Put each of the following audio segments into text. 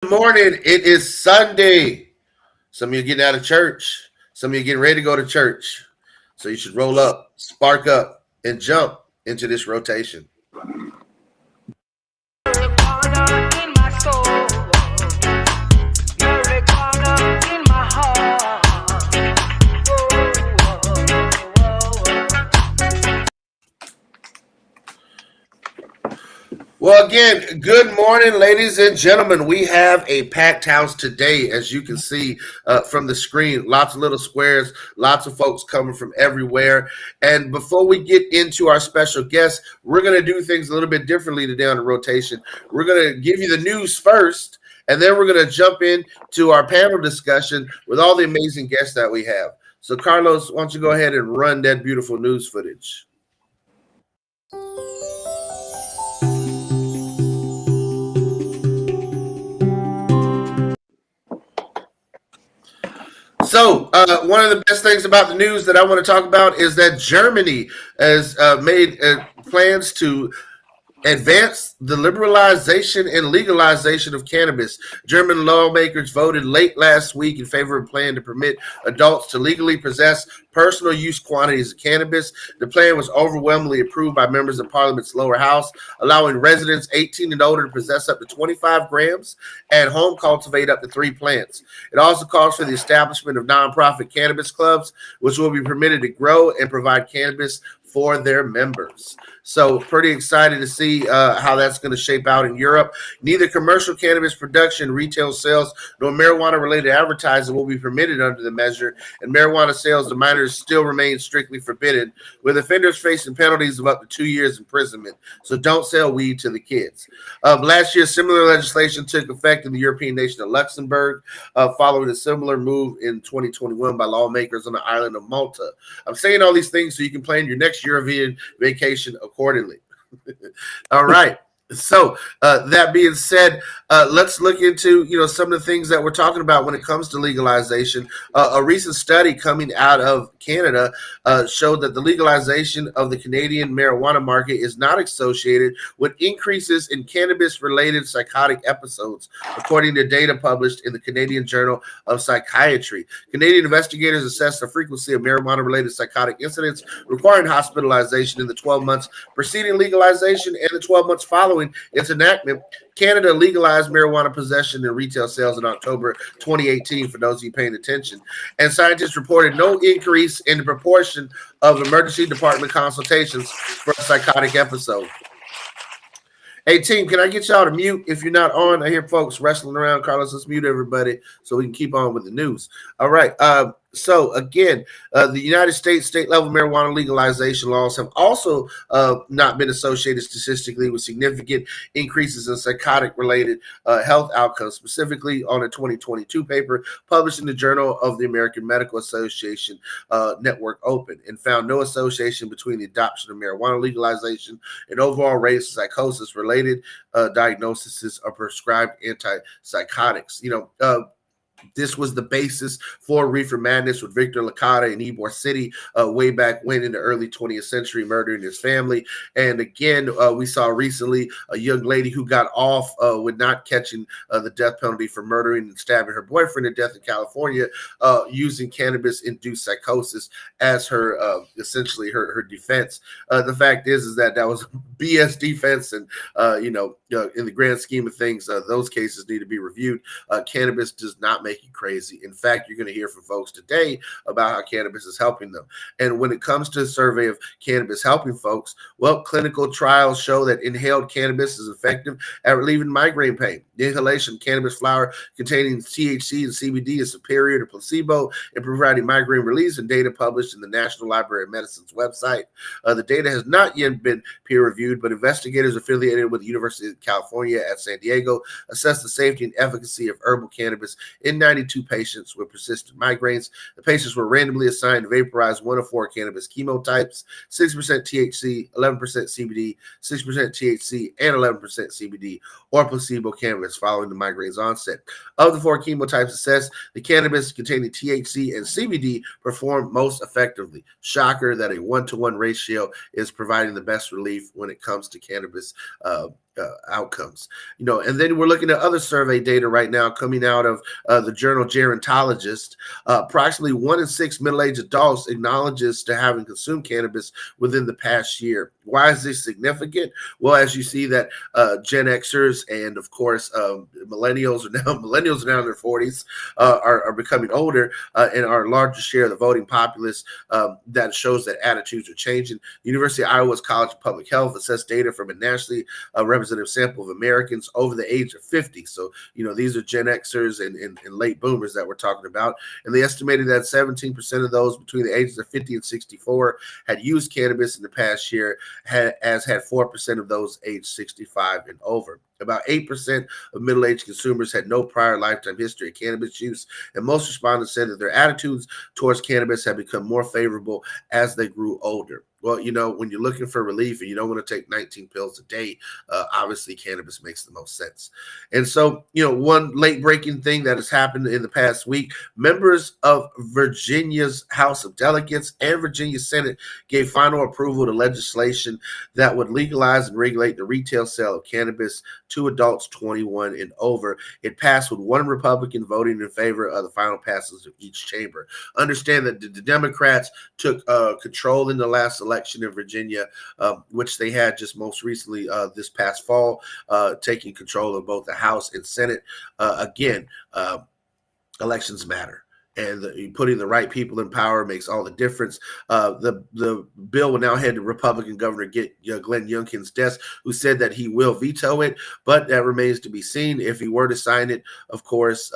Good morning. It is Sunday. Some of you are getting out of church. Some of you are getting ready to go to church. So you should roll up, spark up, and jump into this rotation. Well, again, good morning, ladies and gentlemen. We have a packed house today, as you can see from the screen. Lots of little squares, lots of folks coming from everywhere. And before we get into our special guest, we're going to do things a little bit differently today on the rotation. We're going to give you the news first, and then we're going to jump into our panel discussion with all the amazing guests that we have. So, Carlos, why don't you go ahead and run that beautiful news footage? So, one of the best things about the news that I want to talk about is that Germany has made plans to advance the liberalization and legalization of cannabis. German lawmakers voted late last week in favor of a plan to permit adults to legally possess personal use quantities of cannabis. The plan was overwhelmingly approved by members of Parliament's lower house, allowing residents 18 and older to possess up to 25 grams and home cultivate up to 3 plants. It also calls for the establishment of nonprofit cannabis clubs, which will be permitted to grow and provide cannabis for their members. So pretty excited to see how that's going to shape out in Europe. Neither commercial cannabis production, retail sales, nor marijuana-related advertising will be permitted under the measure, and marijuana sales to minors still remain strictly forbidden, with offenders facing penalties of up to 2 years imprisonment. So don't sell weed to the kids. Last year, similar legislation took effect in the European nation of Luxembourg, following a similar move in 2021 by lawmakers on the island of Malta. I'm saying all these things so you can plan your next European vacation accordingly. All right. So that being said, let's look into some of the things that we're talking about when it comes to legalization. A recent study coming out of Canada showed that the legalization of the Canadian marijuana market is not associated with increases in cannabis-related psychotic episodes, according to data published in the Canadian Journal of Psychiatry. Canadian investigators assessed the frequency of marijuana-related psychotic incidents requiring hospitalization in the 12 months preceding legalization and the 12 months following its enactment. Canada legalized marijuana possession and retail sales in October 2018, for those of you paying attention. And scientists reported no increase in the proportion of emergency department consultations for a psychotic episode. Hey, team, can I get y'all to mute if you're not on? I hear folks wrestling around. Carlos, let's mute everybody so we can keep on with the news. All right. So, again, the United States state-level marijuana legalization laws have also not been associated statistically with significant increases in psychotic-related health outcomes, specifically on a 2022 paper published in the Journal of the American Medical Association Network Open, and found no association between the adoption of marijuana legalization and overall rates of psychosis-related diagnoses of prescribed antipsychotics. This was the basis for Reefer Madness with Victor Licata in Ybor City way back when in the early 20th century, murdering his family. And again, we saw recently a young lady who got off with not catching the death penalty for murdering and stabbing her boyfriend to death in California, using cannabis-induced psychosis as her essentially her defense. The fact is that was BS defense, and in the grand scheme of things, those cases need to be reviewed. Cannabis does not make you crazy. In fact, you're going to hear from folks today about how cannabis is helping them. And when it comes to a survey of cannabis helping folks, well, clinical trials show that inhaled cannabis is effective at relieving migraine pain. The inhalation of cannabis flower containing THC and CBD is superior to placebo in providing migraine relief, and data published in the National Library of Medicine's website. The data has not yet been peer-reviewed, but investigators affiliated with the University of California at San Diego assessed the safety and efficacy of herbal cannabis in 92 patients with persistent migraines. The patients were randomly assigned to vaporize one of 4 cannabis chemotypes: 6% THC, 11% CBD, 6% THC, and 11% CBD, or placebo cannabis following the migraine's onset. Of the 4 chemotypes assessed, the cannabis containing THC and CBD performed most effectively. Shocker that a 1-to-1 ratio is providing the best relief when it comes to cannabis outcomes. And then we're looking at other survey data right now coming out of the journal Gerontologist. Approximately 1 in 6 middle-aged adults acknowledges to having consumed cannabis within the past year. Why is this significant? Well, as you see that Gen Xers and of course millennials are now in their 40s, are becoming older and are a larger share of the voting populace. That shows that attitudes are changing. University of Iowa's College of Public Health assessed data from a nationally representative sample of Americans over the age of 50. So, these are Gen Xers and late boomers that we're talking about. And they estimated that 17% of those between the ages of 50 and 64 had used cannabis in the past year, as had 4% of those aged 65 and over. About 8% of middle-aged consumers had no prior lifetime history of cannabis use, and most respondents said that their attitudes towards cannabis had become more favorable as they grew older. Well, when you're looking for relief and you don't want to take 19 pills a day, obviously cannabis makes the most sense. And so, one late-breaking thing that has happened in the past week, members of Virginia's House of Delegates and Virginia Senate gave final approval to legislation that would legalize and regulate the retail sale of cannabis to adults 21 and over. It passed with one Republican voting in favor of the final passage of each chamber. Understand that the Democrats took control in the last election in Virginia, which they had just most recently this past fall, taking control of both the House and Senate. Again, elections matter. And putting the right people in power makes all the difference. The bill will now head to Republican Governor Glenn Youngkin's desk, who said that he will veto it, but that remains to be seen. If he were to sign it, of course,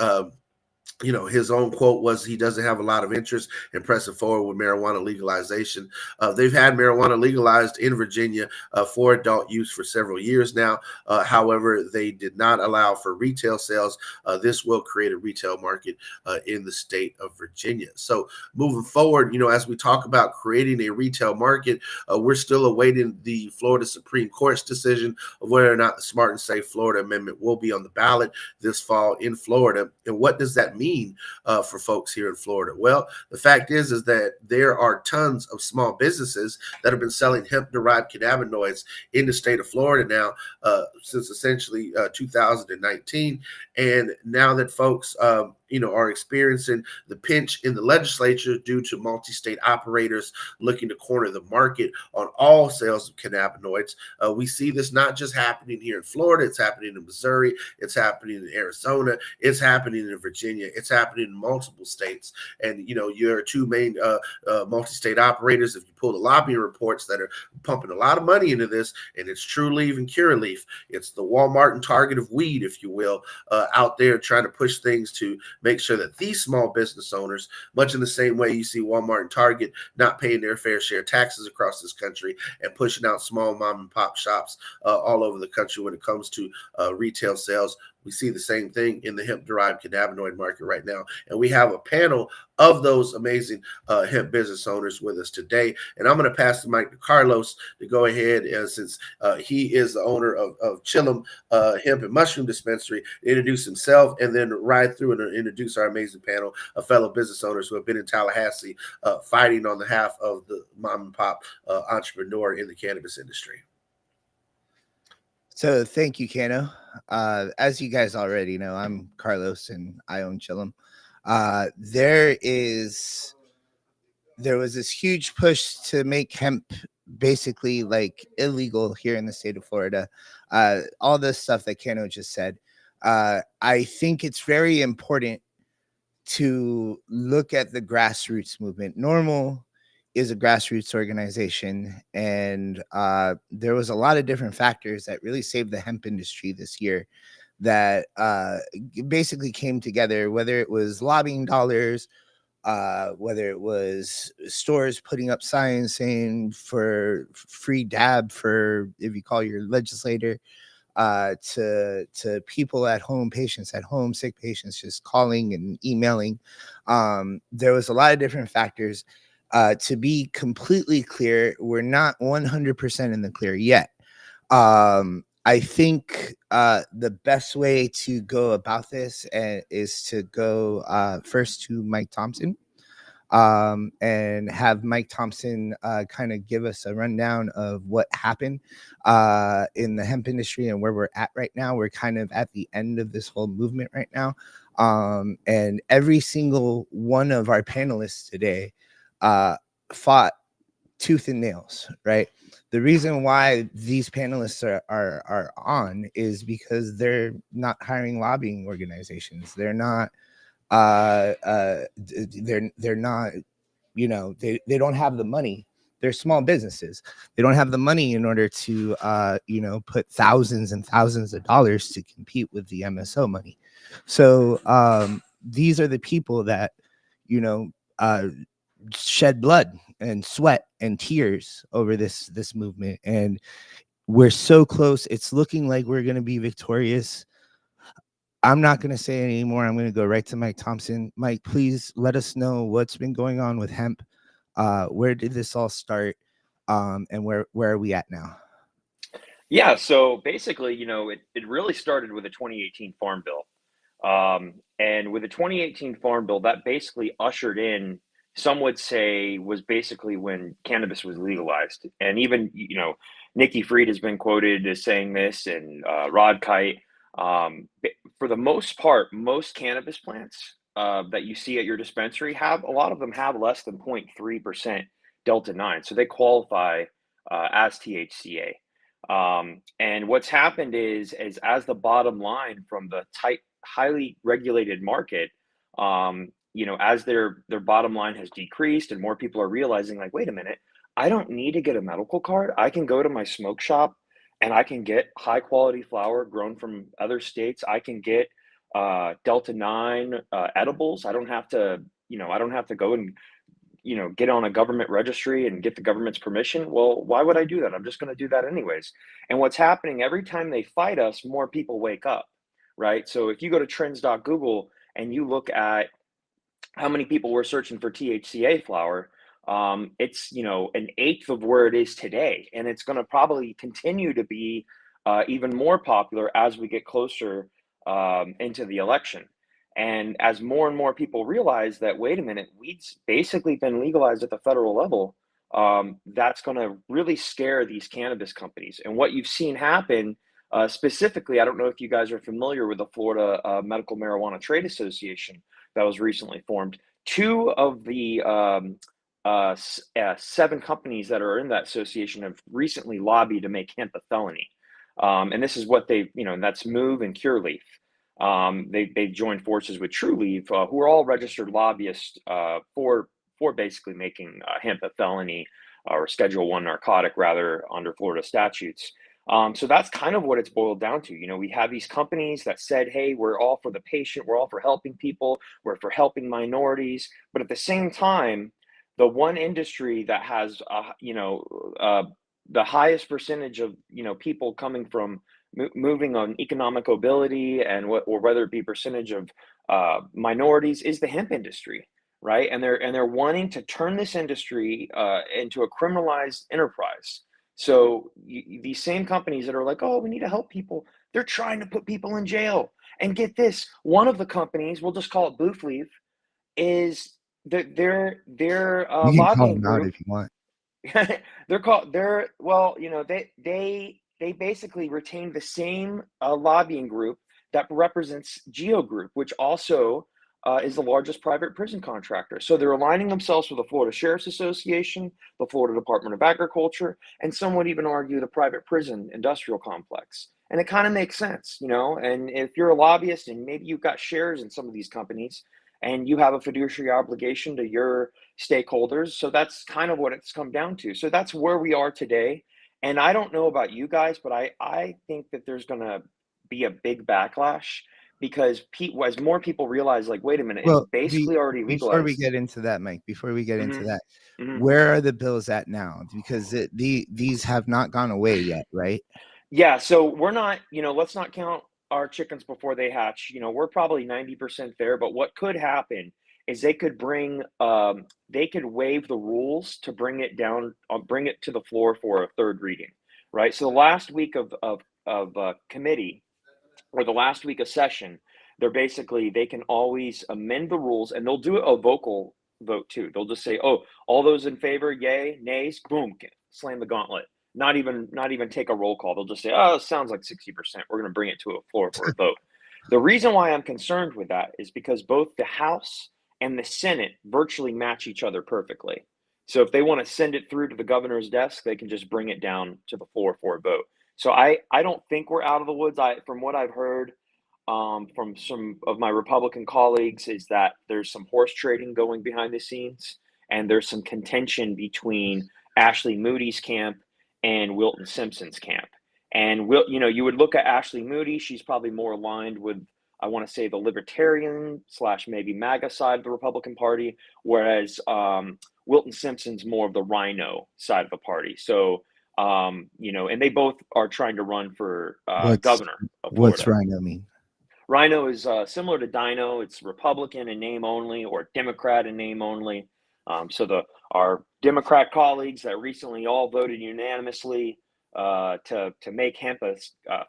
his own quote was he doesn't have a lot of interest in pressing forward with marijuana legalization. They've had marijuana legalized in Virginia for adult use for several years now. However, they did not allow for retail sales. This will create a retail market in the state of Virginia. So moving forward, as we talk about creating a retail market, we're still awaiting the Florida Supreme Court's decision of whether or not the Smart and Safe Florida Amendment will be on the ballot this fall in Florida. And what does that mean for folks here in Florida? Well, the fact is that there are tons of small businesses that have been selling hemp-derived cannabinoids in the state of Florida now since essentially 2019. And now that folks are experiencing the pinch in the legislature due to multi-state operators looking to corner the market on all sales of cannabinoids. We see this not just happening here in Florida, it's happening in Missouri, it's happening in Arizona, it's happening in Virginia, it's happening in multiple states. And, your two main multi-state operators, if you pull the lobbying reports that are pumping a lot of money into this, and it's True Leaf and Curaleaf, it's the Walmart and Target of weed, if you will, out there trying to push things to make sure that these small business owners, much in the same way you see Walmart and Target not paying their fair share of taxes across this country and pushing out small mom and pop shops all over the country when it comes to retail sales. We see the same thing in the hemp-derived cannabinoid market right now. And we have a panel of those amazing hemp business owners with us today. And I'm going to pass the mic to Carlos to go ahead, since he is the owner of Chillum Hemp and Mushroom Dispensary, introduce himself and then ride through and introduce our amazing panel of fellow business owners who have been in Tallahassee fighting on behalf of the mom and pop entrepreneur in the cannabis industry. So thank you, Kano. As you guys already know, I'm Carlos and I own Chillum. There was this huge push to make hemp basically like illegal here in the state of Florida. All this stuff that Kano just said. I think it's very important to look at the grassroots movement. Normal is a grassroots organization, and there was a lot of different factors that really saved the hemp industry this year that basically came together, whether it was lobbying dollars, whether it was stores putting up signs saying for free dab for, if you call your legislator, to people at home, patients at home, sick patients just calling and emailing. There was a lot of different factors. To be completely clear, we're not 100% in the clear yet. I think the best way to go about this is to go first to Mike Thompson. and have Mike Thompson kind of give us a rundown of what happened in the hemp industry and where we're at right now. We're kind of at the end of this whole movement right now. And every single one of our panelists today fought tooth and nails, right? The reason why these panelists are on is because they're not hiring lobbying organizations. They're not they're not, you know, they don't have the money. They're small businesses. They don't have the money in order to you know, put thousands and thousands of dollars to compete with the MSO money. So these are the people that, you know, shed blood and sweat and tears over this movement, and we're so close. It's looking like we're going to be victorious. I'm not going to say it anymore. I'm going to go right to Mike Thompson. Mike, please let us know what's been going on with hemp. Where did this all start? And where are we at now? Yeah, so basically, you know, it really started with the 2018 Farm Bill. And with the 2018 Farm Bill, that basically ushered in, some would say, was basically when cannabis was legalized. And even, you know, Nikki Fried has been quoted as saying this, and Rod Kite. For the most part, most cannabis plants that you see at your dispensary a lot of them have less than 0.3% Delta 9. So they qualify as THCA. And what's happened is as the bottom line from the tight, highly regulated market, you know, as their bottom line has decreased and more people are realizing, like, wait a minute, I don't need to get a medical card. I can go to my smoke shop and I can get high quality flower grown from other states. I can get Delta 9 edibles. I don't have to, you know, I don't have to go and, you know, get on a government registry and get the government's permission. Well, why would I do that? I'm just going to do that anyways. And what's happening every time they fight us, more people wake up, right? So if you go to trends.google and you look at how many people were searching for THCA flower, it's, you know, an eighth of where it is today, and it's going to probably continue to be even more popular as we get closer into the election. And as more and more people realize that, wait a minute, weed's basically been legalized at the federal level, that's going to really scare these cannabis companies. And what you've seen happen, specifically, I don't know if you guys are familiar with the Florida Medical Marijuana Trade Association that was recently formed. Two of the 7 companies that are in that association have recently lobbied to make hemp a felony. And this is what they, you know, that's Move and Cureleaf. They joined forces with Trulieve, who are all registered lobbyists for basically making hemp a felony, or Schedule 1 narcotic, rather, under Florida statutes. So that's kind of what it's boiled down to. You know, we have these companies that said, hey, we're all for the patient, we're all for helping people, we're for helping minorities. But at the same time, the one industry that has, you know, the highest percentage of, you know, people coming from moving on economic mobility, and or whether it be percentage of minorities, is the hemp industry, right? And they're wanting to turn this industry into a criminalized enterprise. So these same companies that are like, oh, we need to help people, they're trying to put people in jail. And get this, one of the companies, we'll just call it Booth Leaf, is their You can call lobbying them out group. if you want. Well, you know, they basically retain the same lobbying group that represents Geo Group, which also is the largest private prison contractor. So they're aligning themselves with the Florida Sheriff's Association, the Florida Department of Agriculture, and some would even argue the private prison industrial complex. And it kind of makes sense, you know. And if you're a lobbyist and maybe you've got shares in some of these companies, and you have a fiduciary obligation to your stakeholders. So that's kind of what it's come down to. So that's where we are today. And I don't know about you guys, but I think that there's going to be a big backlash, because as more people realize, like, wait a minute, it's Well, basically already before we legalized. get into that, Mike, before we get into Hmm. that, Hmm. where are the bills at now? Because these have not gone away yet, right? Yeah, so we're not, you know, let's not count our chickens before they hatch. You know, we're probably 90% there, but what could happen is they could waive the rules to bring it down, bring it to the floor for a third reading, right? So the last week of committee, or the last week of session, they can always amend the rules, and they'll do it a vote too. They'll just say, "Oh, all those in favor, yay, nays, boom, slam the gauntlet." Not even take a roll call. They'll just say, "Oh, it sounds like 60%. We're going to bring it to a floor for a vote." The reason why I'm concerned with that is because both the House and the Senate virtually match each other perfectly. So if they want to send it through to the governor's desk, they can just bring it down to the floor for a vote. So I don't think we're out of the woods. From what I've heard from some of my Republican colleagues, is that there's some horse trading going behind the scenes, and there's some contention between Ashley Moody's camp and Wilton Simpson's camp. And you would look at Ashley Moody; she's probably more aligned with, I want to say, the libertarian / maybe MAGA side of the Republican Party, whereas Wilton Simpson's more of the Rhino side of the party. So and they both are trying to run for governor of Florida. What's Rhino mean? Rhino is similar to Dino. It's Republican in name only, or Democrat in name only. So our Democrat colleagues that recently all voted unanimously to make hemp a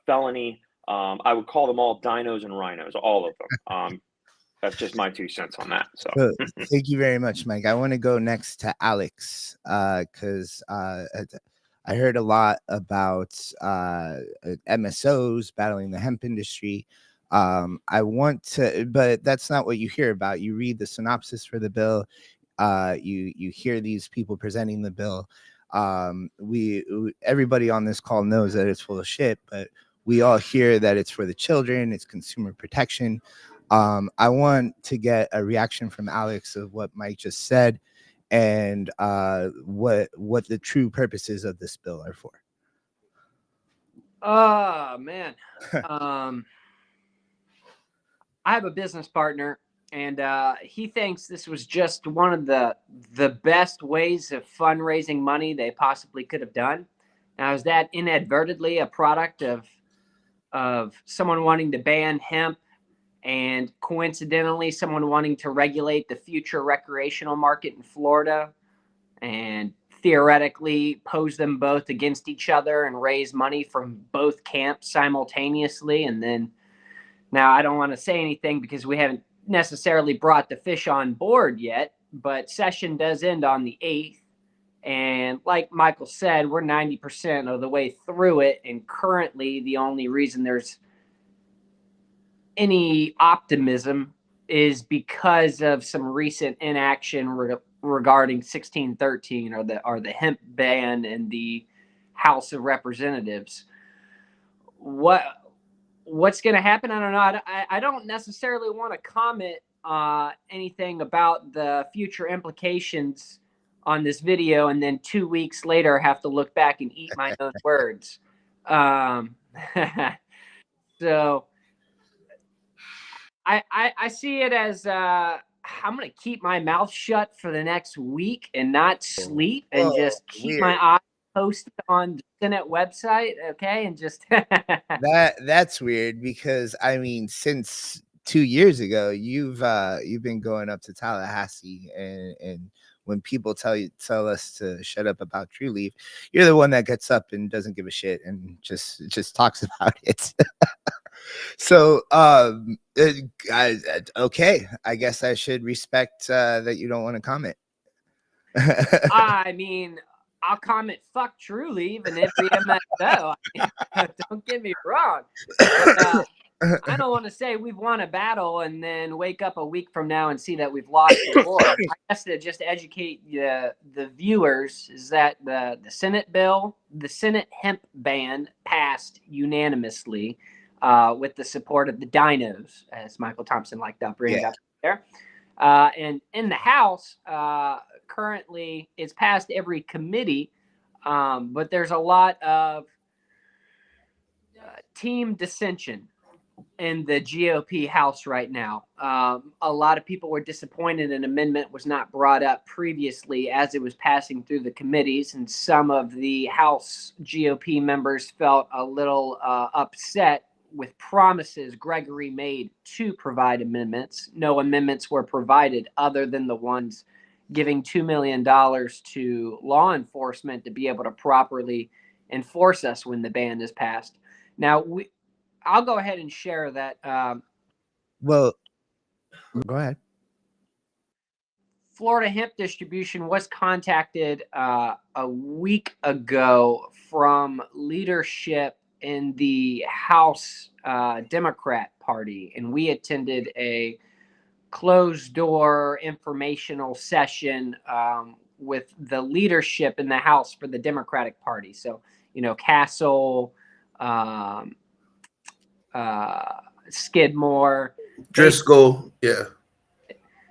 felony, I would call them all dinos and rhinos, all of them. That's just my 2 cents on that. So thank you very much, Mike. I want to go next to Alex because I heard a lot about MSOs battling the hemp industry. I want to, but that's not what you hear about. You read the synopsis for the bill. You hear these people presenting the bill. Everybody on this call knows that it's full of shit, but we all hear that it's for the children, it's consumer protection. I want to get a reaction from Alex of what Mike just said and what the true purposes of this bill are for. Oh man. I have a business partner, and he thinks this was just one of the best ways of fundraising money they possibly could have done. Now, is that inadvertently a product of someone wanting to ban hemp, and coincidentally someone wanting to regulate the future recreational market in Florida, and theoretically pose them both against each other and raise money from both camps simultaneously? And then, now I don't want to say anything because we haven't necessarily brought the fish on board yet, but session does end on the 8th. And like Michael said, we're 90% of the way through it. And currently the only reason there's any optimism is because of some recent inaction regarding 1613, or the hemp ban in the House of Representatives. What's going to happen? I don't know. I don't necessarily want to comment anything about the future implications on this video, and then 2 weeks later have to look back and eat my own words. So I see it as I'm going to keep my mouth shut for the next week and not sleep, and just keep my eyes posted on the Senate website. Okay. And just that's weird, because I mean, since 2 years ago, you've been going up to Tallahassee, and when people tell us to shut up about True Leaf, you're the one that gets up and doesn't give a shit and just talks about it. So, okay, I guess I should respect that you don't want to comment. I mean, I'll comment fuck True Leaf and every MSO. Don't get me wrong. But, I don't want to say we've won a battle and then wake up a week from now and see that we've lost the war. I guess to just educate the viewers is that the Senate bill, the Senate hemp ban, passed unanimously with the support of the dinos, as Michael Thompson liked to bring up there. And in the House, currently it's passed every committee, but there's a lot of team dissension in the GOP House right now. A lot of people were disappointed an amendment was not brought up previously as it was passing through the committees, and some of the House GOP members felt a little upset with promises Gregory made to provide amendments. No amendments were provided other than the ones giving $2 million to law enforcement to be able to properly enforce us when the ban is passed. Now, I'll go ahead and share that. Well, go ahead. Florida Hemp Distribution was contacted a week ago from leadership in the House Democrat Party, and we attended a closed door informational session with the leadership in the House for the Democratic Party. So, Castle, Skidmore, Driscoll, yeah.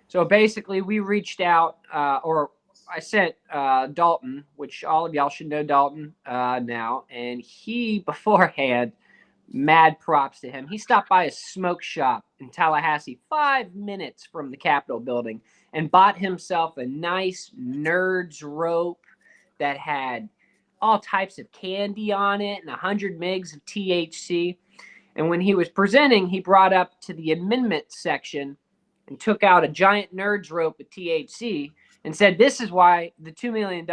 So basically, we reached out, or I sent Dalton, which all of y'all should know Dalton now, and he beforehand, mad props to him. He stopped by a smoke shop in Tallahassee 5 minutes from the Capitol building and bought himself a nice Nerds rope that had all types of candy on it and 100 megs of THC. And when he was presenting, he brought up to the amendment section and took out a giant Nerds rope of THC and said, this is why the $2 million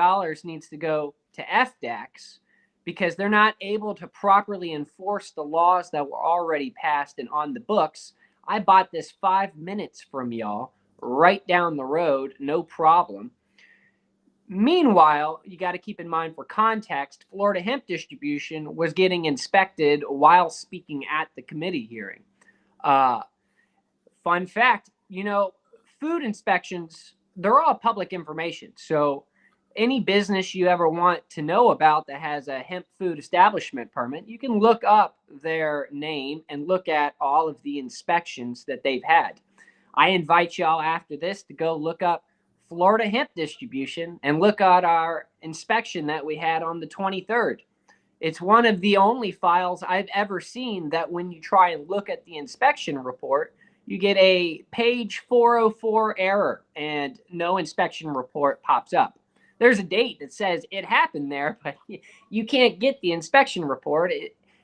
needs to go to FDACs, because they're not able to properly enforce the laws that were already passed and on the books. I bought this 5 minutes from y'all right down the road, no problem. Meanwhile, you got to keep in mind, for context, Florida Hemp Distribution was getting inspected while speaking at the committee hearing. Fun fact, food inspections, they're all public information. So any business you ever want to know about that has a hemp food establishment permit, you can look up their name and look at all of the inspections that they've had. I invite y'all after this to go look up Florida Hemp Distribution and look at our inspection that we had on the 23rd. It's one of the only files I've ever seen that when you try and look at the inspection report, you get a page 404 error and no inspection report pops up. There's a date that says it happened there, but you can't get the inspection report.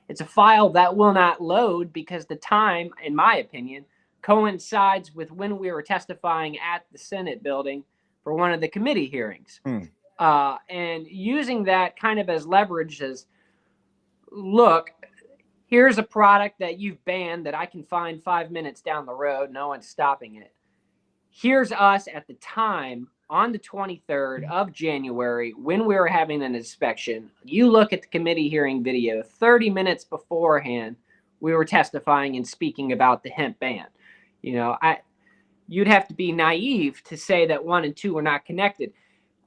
It's a file that will not load because the time, in my opinion, coincides with when we were testifying at the Senate building for one of the committee hearings. And using that kind of as leverage as, look, here's a product that you've banned that I can find 5 minutes down the road. No one's stopping it. Here's us at the time on the 23rd of January when we were having an inspection. You look at the committee hearing video 30 minutes beforehand. We were testifying and speaking about the hemp ban. You'd have to be naive to say that 1 and 2 were not connected.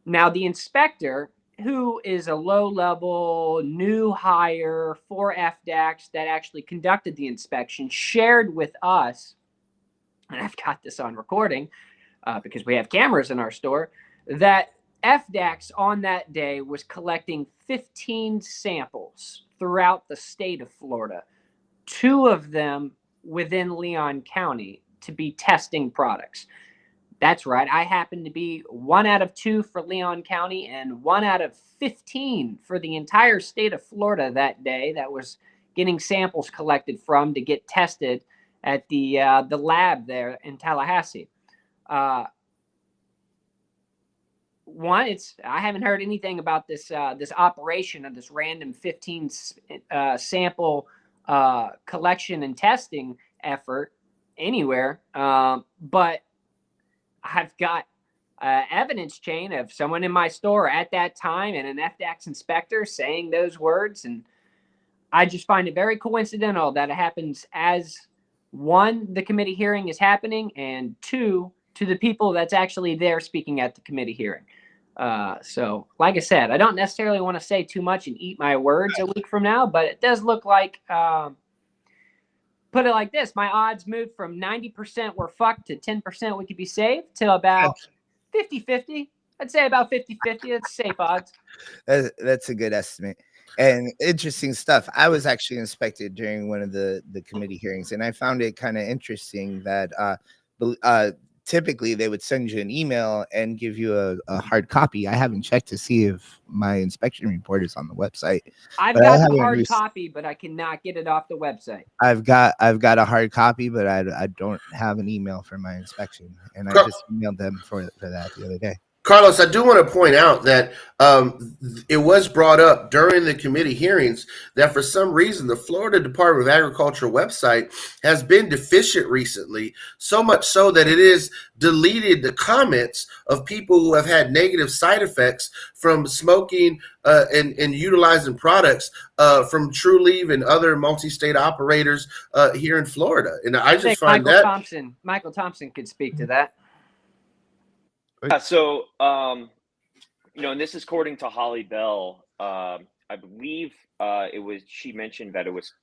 Now, the inspector, who is a low-level new hire for FDACs that actually conducted the inspection, shared with us, and I've got this on recording because we have cameras in our store, that FDACs on that day was collecting 15 samples throughout the state of Florida, 2 of them within Leon County, to be testing products. That's right. I happened to be 1 out of 2 for Leon County and 1 out of 15 for the entire state of Florida that day that was getting samples collected from to get tested at the lab there in Tallahassee. I haven't heard anything about this operation of this random 15 sample collection and testing effort anywhere, but I've got evidence chain of someone in my store at that time and an FDACS inspector saying those words, and I just find it very coincidental that it happens as, 1, the committee hearing is happening, and 2, to the people that's actually there speaking at the committee hearing. So, like I said, I don't necessarily want to say too much and eat my words a week from now, but it does look like, put it like this, my odds moved from 90% we're fucked to 10% we could be saved to about 50-50. I'd say about 50-50. That's safe odds. That's a good estimate. And interesting stuff. I was actually inspected during one of the committee hearings, and I found it kind of interesting that typically they would send you an email and give you a hard copy. I haven't checked to see if my inspection report is on the website. I've got the hard copy, but I cannot get it off the website. I've got a hard copy, but I don't have an email for my inspection, and I just emailed them for that the other day. Carlos, I do want to point out that it was brought up during the committee hearings that for some reason the Florida Department of Agriculture website has been deficient recently, so much so that it is deleted the comments of people who have had negative side effects from smoking and utilizing products from True Leave and other multi-state operators here in Florida. And I I just think find Michael Thompson could speak to that. Yeah, so and this is according to Holly Bell. I believe she mentioned that it was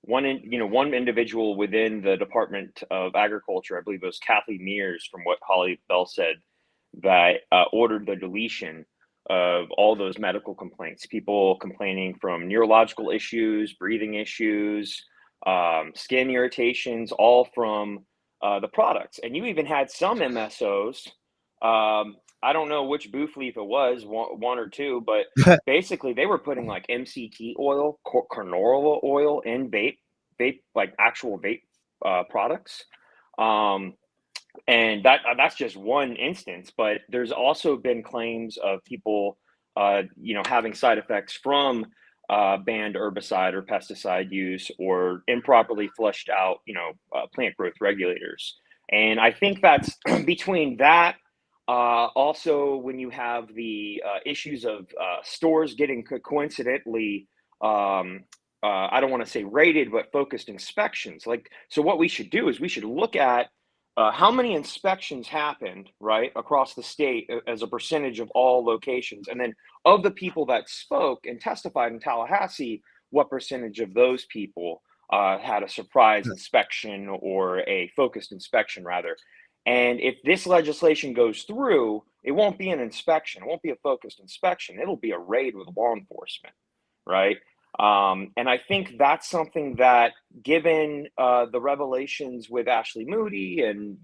one individual within the Department of Agriculture. I believe it was Kathy Mears, from what Holly Bell said, that ordered the deletion of all those medical complaints. People complaining from neurological issues, breathing issues, skin irritations, all from the products. And you even had some MSOs. I don't know which booth leaf it was, one or two, but basically they were putting like MCT oil, canola oil in vape, like actual vape products. And that's just one instance, but there's also been claims of people, having side effects from banned herbicide or pesticide use, or improperly flushed out, plant growth regulators. And I think that's between that. Also, when you have the issues of stores getting coincidentally, I don't want to say rated, but focused inspections. So what we should do is we should look at how many inspections happened, right, across the state as a percentage of all locations. And then of the people that spoke and testified in Tallahassee, what percentage of those people had a surprise inspection, or a focused inspection, rather. And if this legislation goes through, it won't be an inspection. It won't be a focused inspection. It'll be a raid with law enforcement, right? And I think that's something that, given the revelations with Ashley Moody, and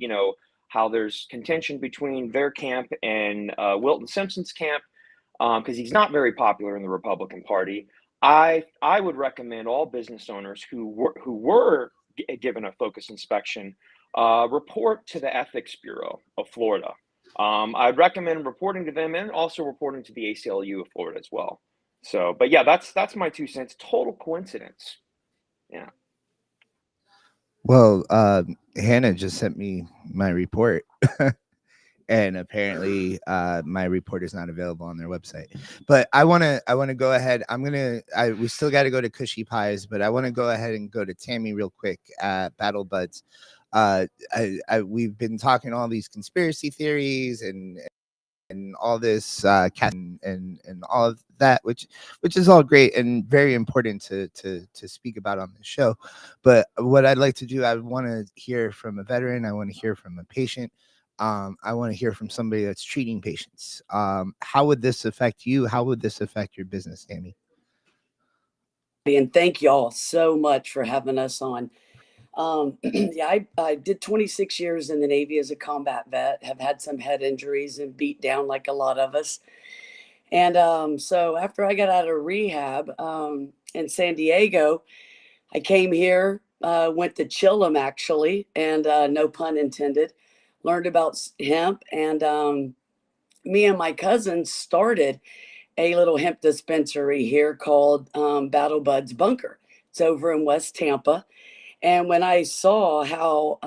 how there's contention between their camp and Wilton Simpson's camp, because he's not very popular in the Republican Party, I would recommend all business owners who were given a focus inspection report to the Ethics Bureau of Florida. I'd recommend reporting to them, and also reporting to the ACLU of Florida as well. So, but yeah, that's my 2 cents. Total coincidence. Yeah. Well, Hannah just sent me my report, and apparently, my report is not available on their website. But I wanna go ahead. We still got to go to Kushy Pies, but I want to go ahead and go to Tammy real quick at Battle Buds. We've been talking all these conspiracy theories and all this cat and all of that, which is all great and very important to speak about on the show. But what I'd like to do, I want to hear from a veteran. I want to hear from a patient. I want to hear from somebody that's treating patients. How would this affect you? How would this affect your business, Tammy? And thank y'all so much for having us on. Yeah, I did 26 years in the Navy as a combat vet, have had some head injuries and beat down like a lot of us. And so after I got out of rehab in San Diego, I came here, went to Chillum actually, and no pun intended, learned about hemp. And me and my cousins started a little hemp dispensary here called Battle Buds Bunker. It's over in West Tampa. And when I saw how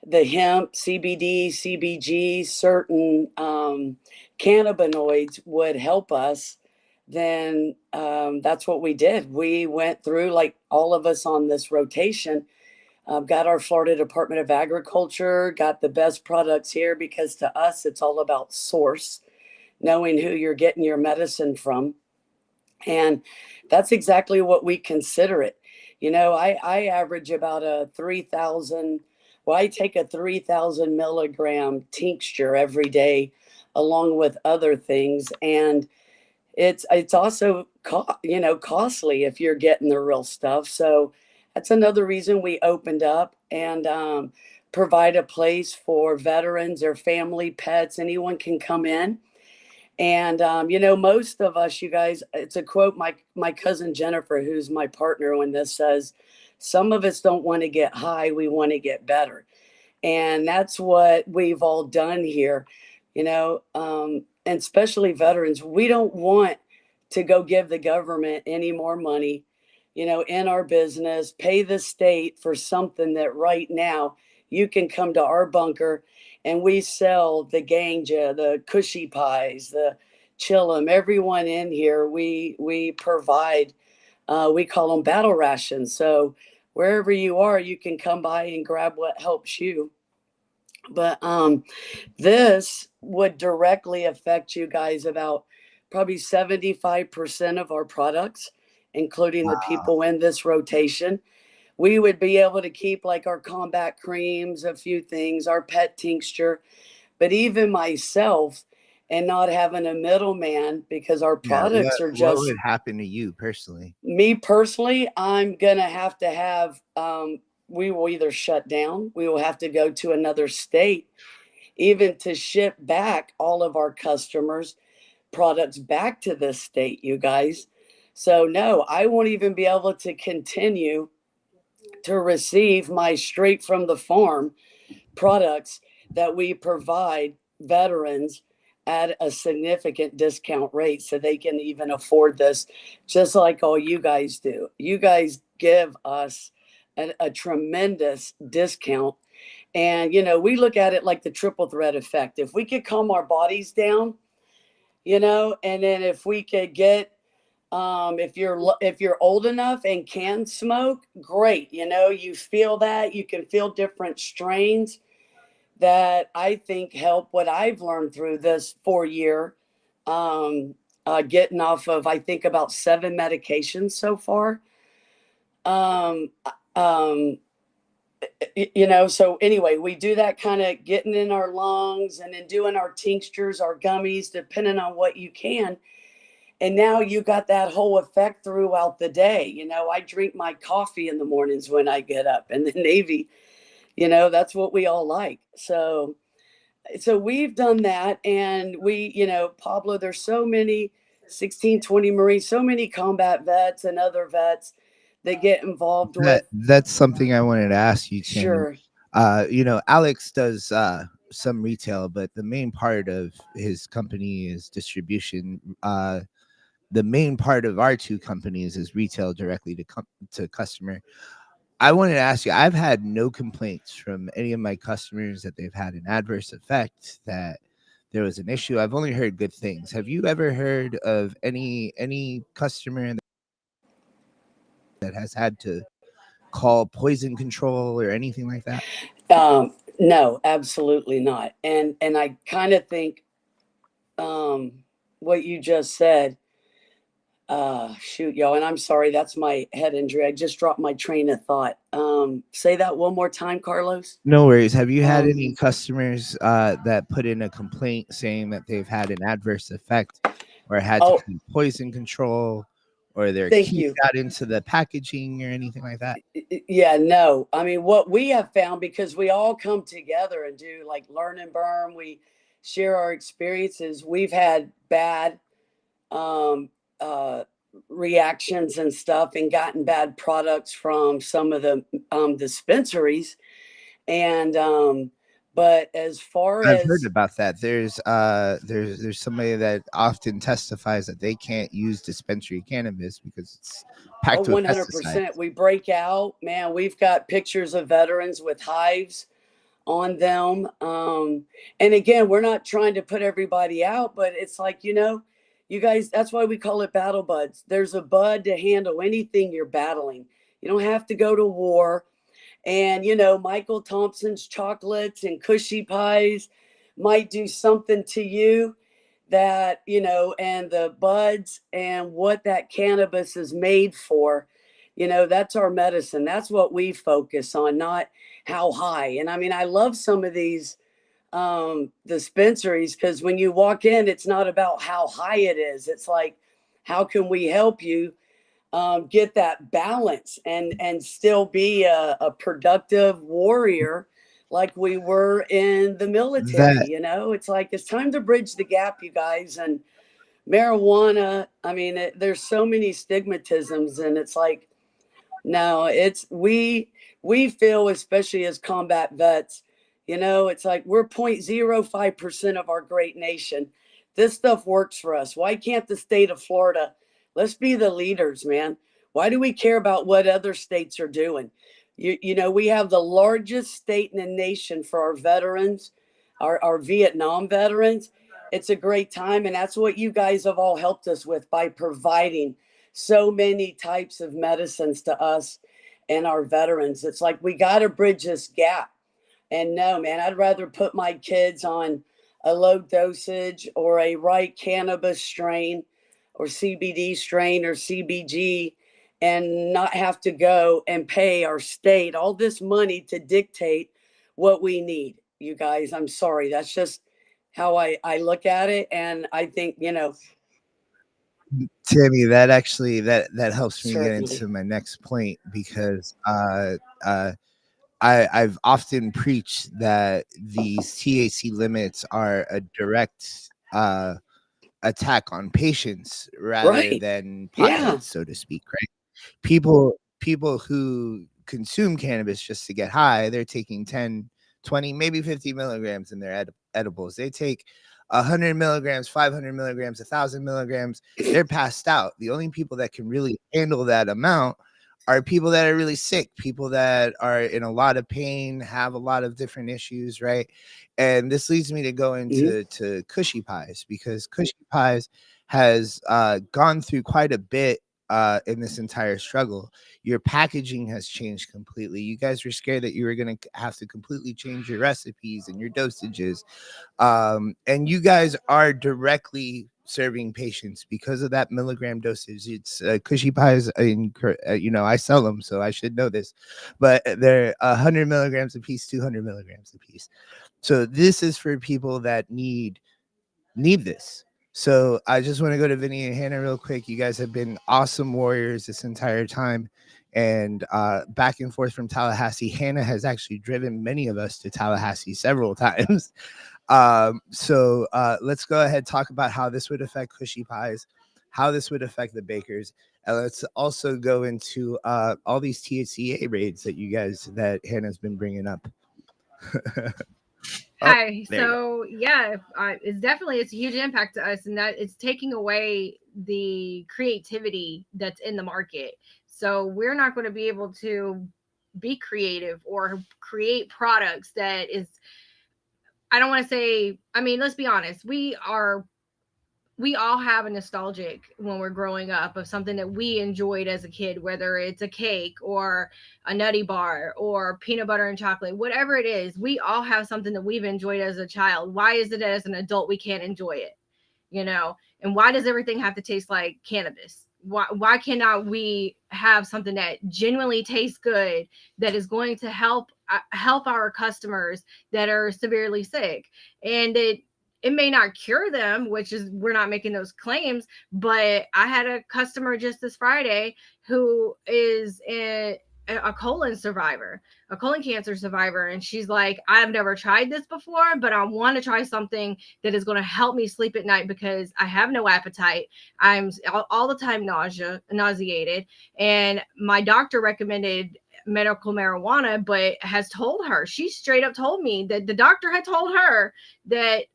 the hemp, CBD, CBG, certain cannabinoids would help us, then that's what we did. We went through, like all of us on this rotation, got our Florida Department of Agriculture, got the best products here, because to us, it's all about source, knowing who you're getting your medicine from. And that's exactly what we consider it. I average about a 3,000, I take a 3,000 milligram tincture every day, along with other things. And it's also, costly if you're getting the real stuff. So that's another reason we opened up and provide a place for veterans or family, pets, anyone can come in. And, most of us, you guys, it's a quote, my cousin Jennifer, who's my partner when this says, some of us don't want to get high, we want to get better. And that's what we've all done here, and especially veterans. We don't want to go give the government any more money, in our business, pay the state for something that right now you can come to our bunker and we sell the ganja, the Kushy Pies, the chillum, everyone in here, we provide, we call them battle rations. So wherever you are, you can come by and grab what helps you. But this would directly affect you guys about probably 75% of our products, including the people in this rotation. We would be able to keep like our combat creams, a few things, our pet tincture, but even myself, and not having a middleman, because our products are What just, would happen to you personally? me personally, I'm going to have, we will either shut down, we will have to go to another state, even to ship back all of our customers' products back to this state, you guys. So no, I won't even be able to continue to receive my straight from the farm products that we provide veterans at a significant discount rate so they can even afford this, just like all you guys do. You guys give us a tremendous discount. And, we look at it like the triple threat effect. If we could calm our bodies down, and then if we could get, if you're old enough and can smoke, great. You feel that, you can feel different strains that I think help what I've learned through this 4 year, getting off of, I think, about 7 medications so far. Um, um, so anyway, we do that kind of getting in our lungs and then doing our tinctures, our gummies, depending on what you can. And now you got that whole effect throughout the day. I drink my coffee in the mornings when I get up, and the Navy, that's what we all like. So we've done that. And we, Pablo, there's so many 1620 Marines, so many combat vets and other vets that get involved with. That's something I wanted to ask you, Tammy. Sure. Alex does some retail, but the main part of his company is distribution. The main part of our two companies is retail directly to customer. I wanted to ask you, I've had no complaints from any of my customers that they've had an adverse effect, that there was an issue. I've only heard good things. Have you ever heard of any customer that has had to call poison control or anything like that? No, absolutely not. And I kind of think what you just said, shoot, y'all, and I'm sorry, that's my head injury. I just dropped my train of thought. Say that one more time, Carlos. No worries. Have you had any customers that put in a complaint saying that they've had an adverse effect or had to do poison control, or their keys got into the packaging or anything like that? Yeah, no. I mean, what we have found, because we all come together and do like learn and burn, we share our experiences. We've had bad reactions and stuff, and gotten bad products from some of the dispensaries. And but as far as I've heard about that, there's somebody that often testifies that they can't use dispensary cannabis because it's packed with 100%. Pesticides. We break out, man. We've got pictures of veterans with hives on them. And again, we're not trying to put everybody out, but it's like, you guys, that's why we call it battle buds. There's a bud to handle anything you're battling. You don't have to go to war. And, Michael Thompson's chocolates and Kushy Pies might do something to you that, and the buds and what that cannabis is made for, that's our medicine. That's what we focus on, not how high. And I mean, I love some of these dispensaries, because when you walk in, it's not about how high it is. It's like, how can we help you get that balance and still be a productive warrior like we were in the military? It's like, it's time to bridge the gap, you guys. And marijuana, I mean, there's so many stigmatisms, and it's like, no, we feel, especially as combat vets, You know, it's like we're 0.05% of our great nation. This stuff works for us. Why can't the state of Florida? Let's be the leaders, man. Why do we care about what other states are doing? You know, we have the largest state in the nation for our veterans, our Vietnam veterans. It's a great time. And that's what you guys have all helped us with by providing so many types of medicines to us and our veterans. It's like we got to bridge this gap. And no, man, I'd rather put my kids on a low dosage or a right cannabis strain or CBD strain or CBG and not have to go and pay our state all this money to dictate what we need. You guys, I'm sorry. That's just how I look at it. And I think, you know, Tammy, that actually that helps me get certainly. into my next point, because I've often preached that these THC limits are a direct attack on patients rather Right. than Yeah. potheads, so to speak, right? People who consume cannabis just to get high, they're taking 10, 20, maybe 50 milligrams in their edibles. They take 100 milligrams, 500 milligrams, 1,000 milligrams. They're passed out. The only people that can really handle that amount are people that are really sick, people that are in a lot of pain, have a lot of different issues, right? And this leads me to go into to Kushy Pies, because Kushy Pies has gone through quite a bit in this entire struggle. Your packaging has changed completely. You guys were scared that you were going to have to completely change your recipes and your dosages. And you guys are directly serving patients because of that milligram dosage. It's Kushy Pies, you know, I sell them, so I should know this, but they're 100 milligrams a piece, 200 milligrams a piece. So this is for people that need this. So I just want to go to Vinnie and Hannah real quick. You guys have been awesome warriors this entire time, and back and forth from Tallahassee. Hannah has actually driven many of us to Tallahassee several times. So let's go ahead and talk about how this would affect Kushy Pies, how this would affect the bakers, and let's also go into all these THCA raids that Hannah's been bringing up. Hi. there you So yeah, it's a huge impact to us, and that it's taking away the creativity that's in the market. So we're not going to be able to be creative or create products that is. I don't want to say. I mean, let's be honest. We all have a nostalgic when we're growing up of something that we enjoyed as a kid, whether it's a cake or a nutty bar or peanut butter and chocolate, whatever it is. We all have something that we've enjoyed as a child. Why is it as an adult we can't enjoy it? You know, and why does everything have to taste like cannabis? Why cannot we have something that genuinely tastes good, that is going to help our customers that are severely sick? And it may not cure them, which is, we're not making those claims, but I had a customer just this Friday who is a colon survivor, a colon cancer survivor. And she's like, I've never tried this before, but I want to try something that is going to help me sleep at night because I have no appetite. I'm all the time nauseated. And my doctor recommended medical marijuana, but has told her, she straight up told me that the doctor had told her that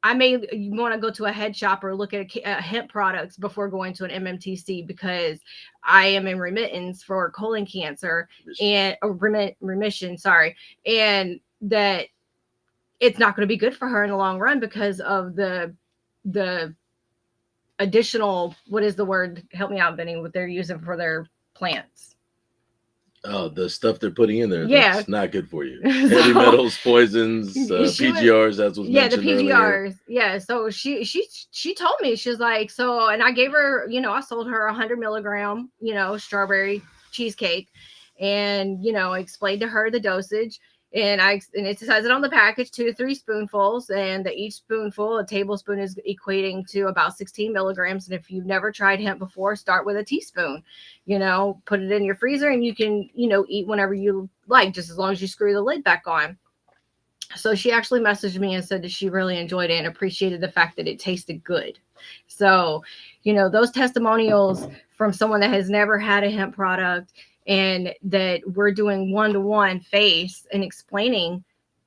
I may want to go to a head shop or look at hemp products before going to an MMTC because I am in remittance for colon cancer and remission. Sorry. And that it's not going to be good for her in the long run because of the additional, what is the word? Help me out, Vinny, what they're using for their plants. Oh, the stuff they're putting in there, Yeah, that's not good for you. Heavy metals, poisons, PGRs, as was mentioned the PGRs. earlier. Yeah, so she told me, she's like, so, and I gave her, you know, I sold her 100 milligram, you know, strawberry cheesecake, and, you know, explained to her the dosage. And it says it on the package, 2 to 3 spoonfuls, and that each spoonful, a tablespoon, is equating to about 16 milligrams. And if you've never tried hemp before, start with a teaspoon. You know, put it in your freezer, and you can, you know, eat whenever you like, just as long as you screw the lid back on. So she actually messaged me and said that she really enjoyed it and appreciated the fact that it tasted good. So, you know, those testimonials from someone that has never had a hemp product, and that we're doing one-to-one face and explaining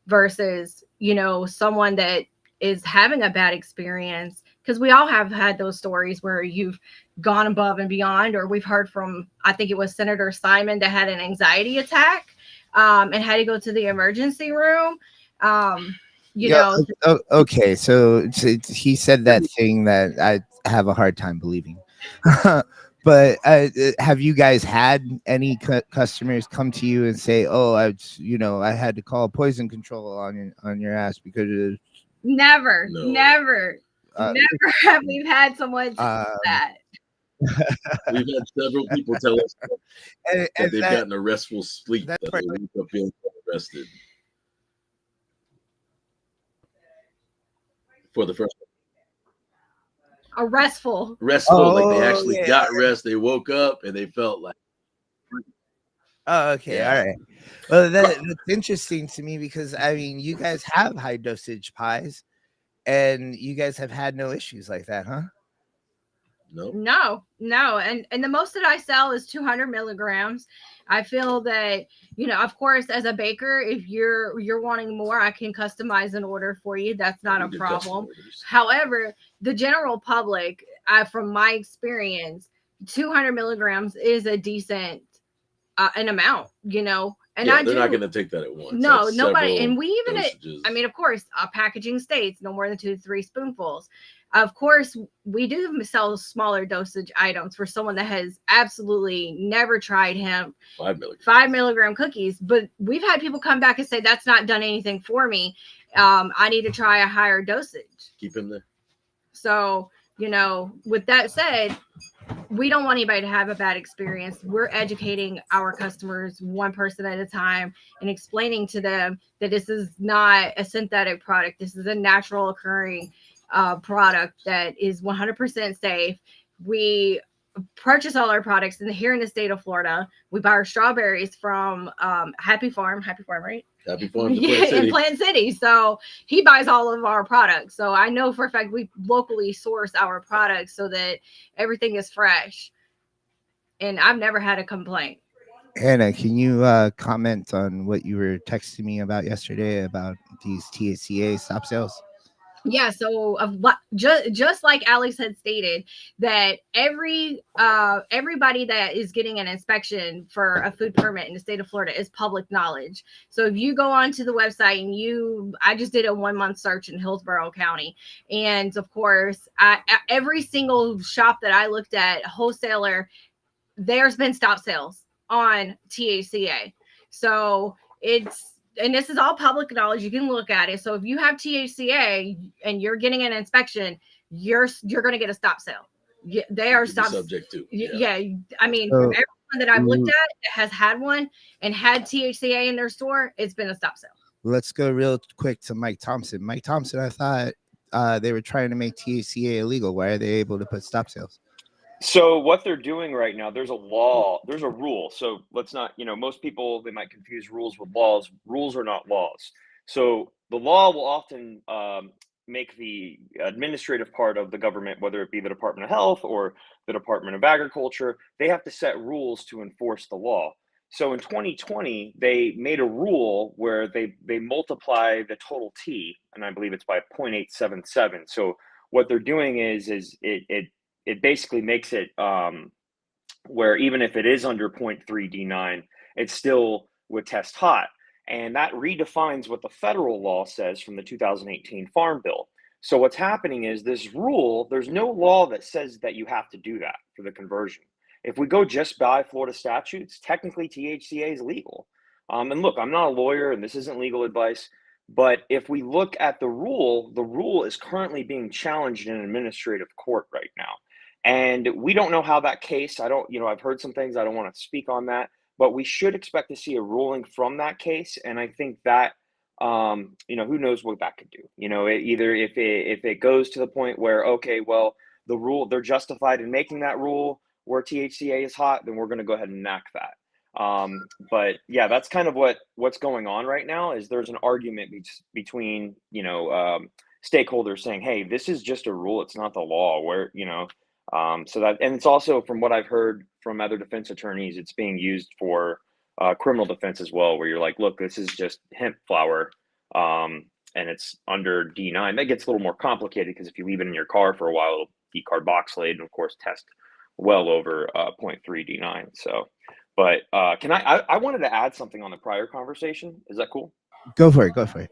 versus, you know, someone that is having a bad experience. Because we all have had those stories where you've gone above and beyond, or we've heard from, I think it was Senator Simon that had an anxiety attack and had to go to the emergency room. You Yeah. know, Okay. So he said that thing that I have a hard time believing. But have you guys had any customers come to you and say, "Oh, I had to call poison control on your ass because of never, No. never, Uh, never have we had someone say that. We've had several people tell us and that they've gotten a restful sleep that's that right. they wake up feeling rested for the first A restful. like they Oh, actually yeah. got rest. They woke up and they felt like. Oh, okay. Yeah. All right. Well, that's interesting to me because I mean, you guys have high dosage pies, and you guys have had no issues like that, huh? No. And the most that I sell is 200 milligrams. I feel that, you know, of course, as a baker, if you're wanting more, I can customize an order for you. That's not a problem. However, the general public, from my experience, 200 milligrams is a decent an amount, you know. And they're not going to take that at once. No, That's nobody. And we even, dosages. I mean, of course, packaging states no more than 2 to 3 spoonfuls. Of course, we do sell smaller dosage items for someone that has absolutely never tried hemp. 5 milligram cookies. But we've had people come back and say, that's not done anything for me. I need to try a higher dosage. Keep him there. So, you know, with that said, we don't want anybody to have a bad experience. We're educating our customers one person at a time and explaining to them that this is not a synthetic product. This is a natural occurring product that is 100% safe. We purchase all our products here in the state of Florida. We buy our strawberries from Happy Farm, right? Happy Farm, in Plant City. So he buys all of our products. So I know for a fact we locally source our products so that everything is fresh. And I've never had a complaint. Hannah, can you comment on what you were texting me about yesterday about these THCA stop sales? Yeah, so just like Alex had stated, that everybody that is getting an inspection for a food permit in the state of Florida is public knowledge. So if you go onto the website and I just did a 1 month search in Hillsborough County, and of course, every single shop that I looked at, wholesaler, there's been stop sales on THCA. So and this is all public knowledge. You can look at it. So if you have THCA and you're getting an inspection, you're going to get a stop sale. They are stop subject to. Yeah. I mean, from everyone that I've looked at that has had one and had THCA in their store, it's been a stop sale. Let's go real quick to Mike Thompson. Mike Thompson, I thought they were trying to make THCA illegal. Why are they able to put stop sales? So what they're doing right now, there's a rule. So let's not, most people, they might confuse rules with laws. Rules are not laws. So the law will often make the administrative part of the government, whether it be the Department of Health or the Department of Agriculture, they have to set rules to enforce the law. So in 2020, they made a rule where they multiply the total T, and I believe it's by 0.877. So what they're doing is it basically makes it where even if it is under 0.3 D9, it still would test hot. And that redefines what the federal law says from the 2018 Farm Bill. So what's happening is this rule, there's no law that says that you have to do that for the conversion. If we go just by Florida statutes, technically THCA is legal. And look, I'm not a lawyer and this isn't legal advice, but if we look at the rule is currently being challenged in an administrative court right now. And we don't know how that case, I've heard some things, I don't want to speak on that, but we should expect to see a ruling from that case. And I think that, who knows what that could do, either if it goes to the point where, okay, well, the rule, they're justified in making that rule where THCA is hot, then we're going to go ahead and enact that. But yeah, that's kind of what's going on right now is there's an argument between, stakeholders saying, hey, this is just a rule. It's not the law where, so that, and it's also from what I've heard from other defense attorneys, it's being used for criminal defense as well, where you're like, look, this is just hemp flower. and it's under D9. That gets a little more complicated because if you leave it in your car for a while, it'll decarboxylate and of course test well over 0.3 D9. So, but I wanted to add something on the prior conversation. Is that cool? Go for it. Go for it.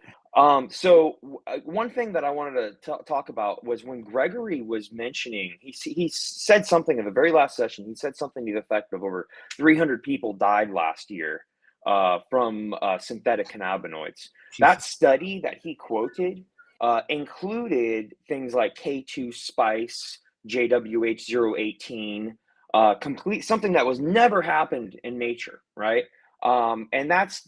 One thing that I wanted to talk about was when Gregory was mentioning, he said something in the very last session. He said something to the effect of over 300 people died last year from synthetic cannabinoids. That study that he quoted included things like K2 spice, JWH018, something that was never happened in nature, right? And that's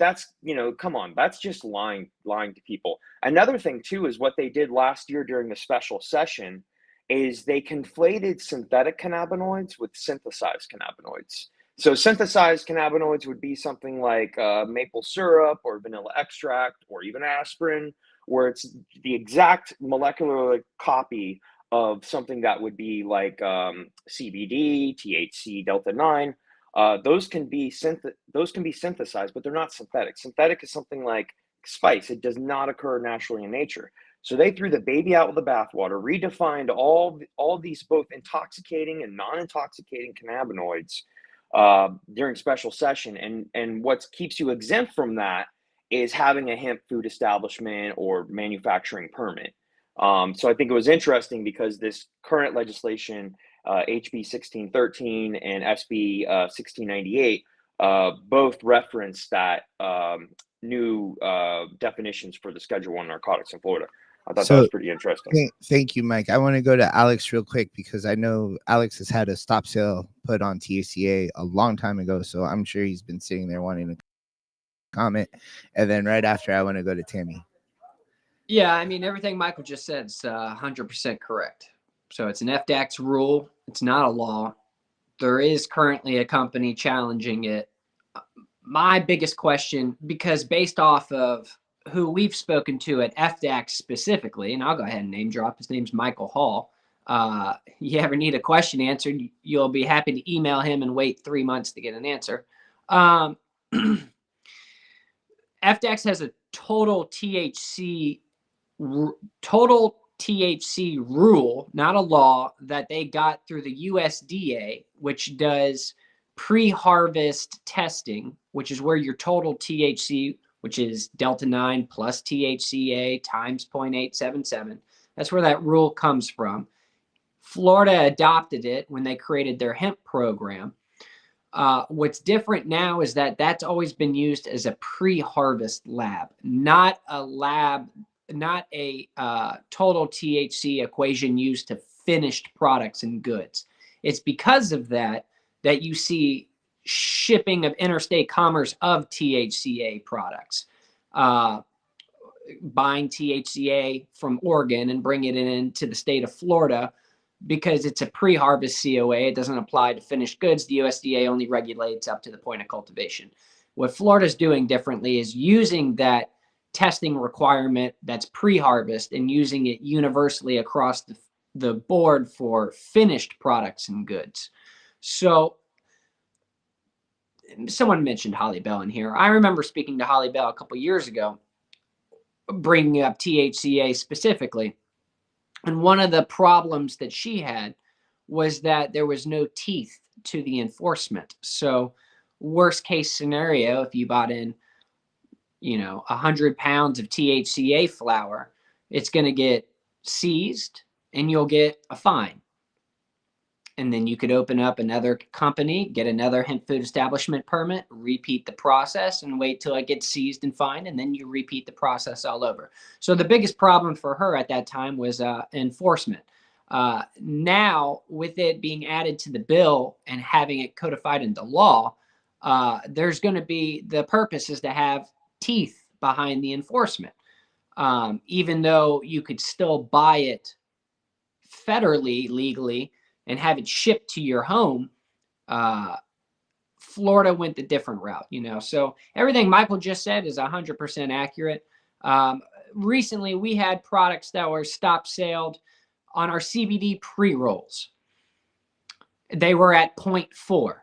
come on, that's just lying to people. Another thing too is what they did last year during the special session is they conflated synthetic cannabinoids with synthesized cannabinoids. So synthesized cannabinoids would be something like maple syrup or vanilla extract or even aspirin, where it's the exact molecular copy of something that would be like CBD, THC, delta 9. Those can be synthesized, but they're not synthetic. Synthetic is something like spice. It does not occur naturally in nature. So they threw the baby out with the bathwater, redefined all these both intoxicating and non-intoxicating cannabinoids during special session. And what keeps you exempt from that is having a hemp food establishment or manufacturing permit. So I think it was interesting because this current legislation, HB 1613 and SB 1698, both reference that new definitions for the Schedule 1 narcotics in Florida. I thought that was pretty interesting. Thank you, Mike. I want to go to Alex real quick because I know Alex has had a stop sale put on THCA a long time ago, so I'm sure he's been sitting there wanting to comment. And then right after, I want to go to Tammy. Yeah, I mean, everything Michael just said is 100% correct. So it's an FDAX rule. It's not a law. There is currently a company challenging it. My biggest question, because based off of who we've spoken to at FDAX specifically, and I'll go ahead and name drop, his name's Michael Hall. You ever need a question answered, you'll be happy to email him and wait 3 months to get an answer. FDAX has a total THC rule, not a law, that they got through the USDA, which does pre-harvest testing, which is where your total THC, which is delta 9 plus THCA times 0.877. That's where that rule comes from. Florida adopted it when they created their hemp program. What's different now is that that's always been used as a pre-harvest lab, not a total THC equation used to finished products and goods. It's because of that you see shipping of interstate commerce of THCA products, buying THCA from Oregon and bringing it into the state of Florida because it's a pre-harvest COA. It doesn't apply to finished goods. The USDA only regulates up to the point of cultivation. What Florida's doing differently is using that testing requirement that's pre-harvest and using it universally across the board for finished products and goods. So someone mentioned Holly Bell in here. I remember speaking to Holly Bell a couple years ago, bringing up THCA specifically. And one of the problems that she had was that there was no teeth to the enforcement. So worst case scenario, if you bought in 100 pounds of THCA flower, it's going to get seized and you'll get a fine. And then you could open up another company, get another hemp food establishment permit, repeat the process and wait till it gets seized and fined. And then you repeat the process all over. So the biggest problem for her at that time was enforcement. Now, with it being added to the bill and having it codified into law, there's going to be, the purpose is to have teeth behind the enforcement. Even though you could still buy it federally, legally, and have it shipped to your home, Florida went the different route, So everything Michael just said is 100% accurate. Recently, we had products that were stop saled on our CBD pre-rolls. They were at 0.4.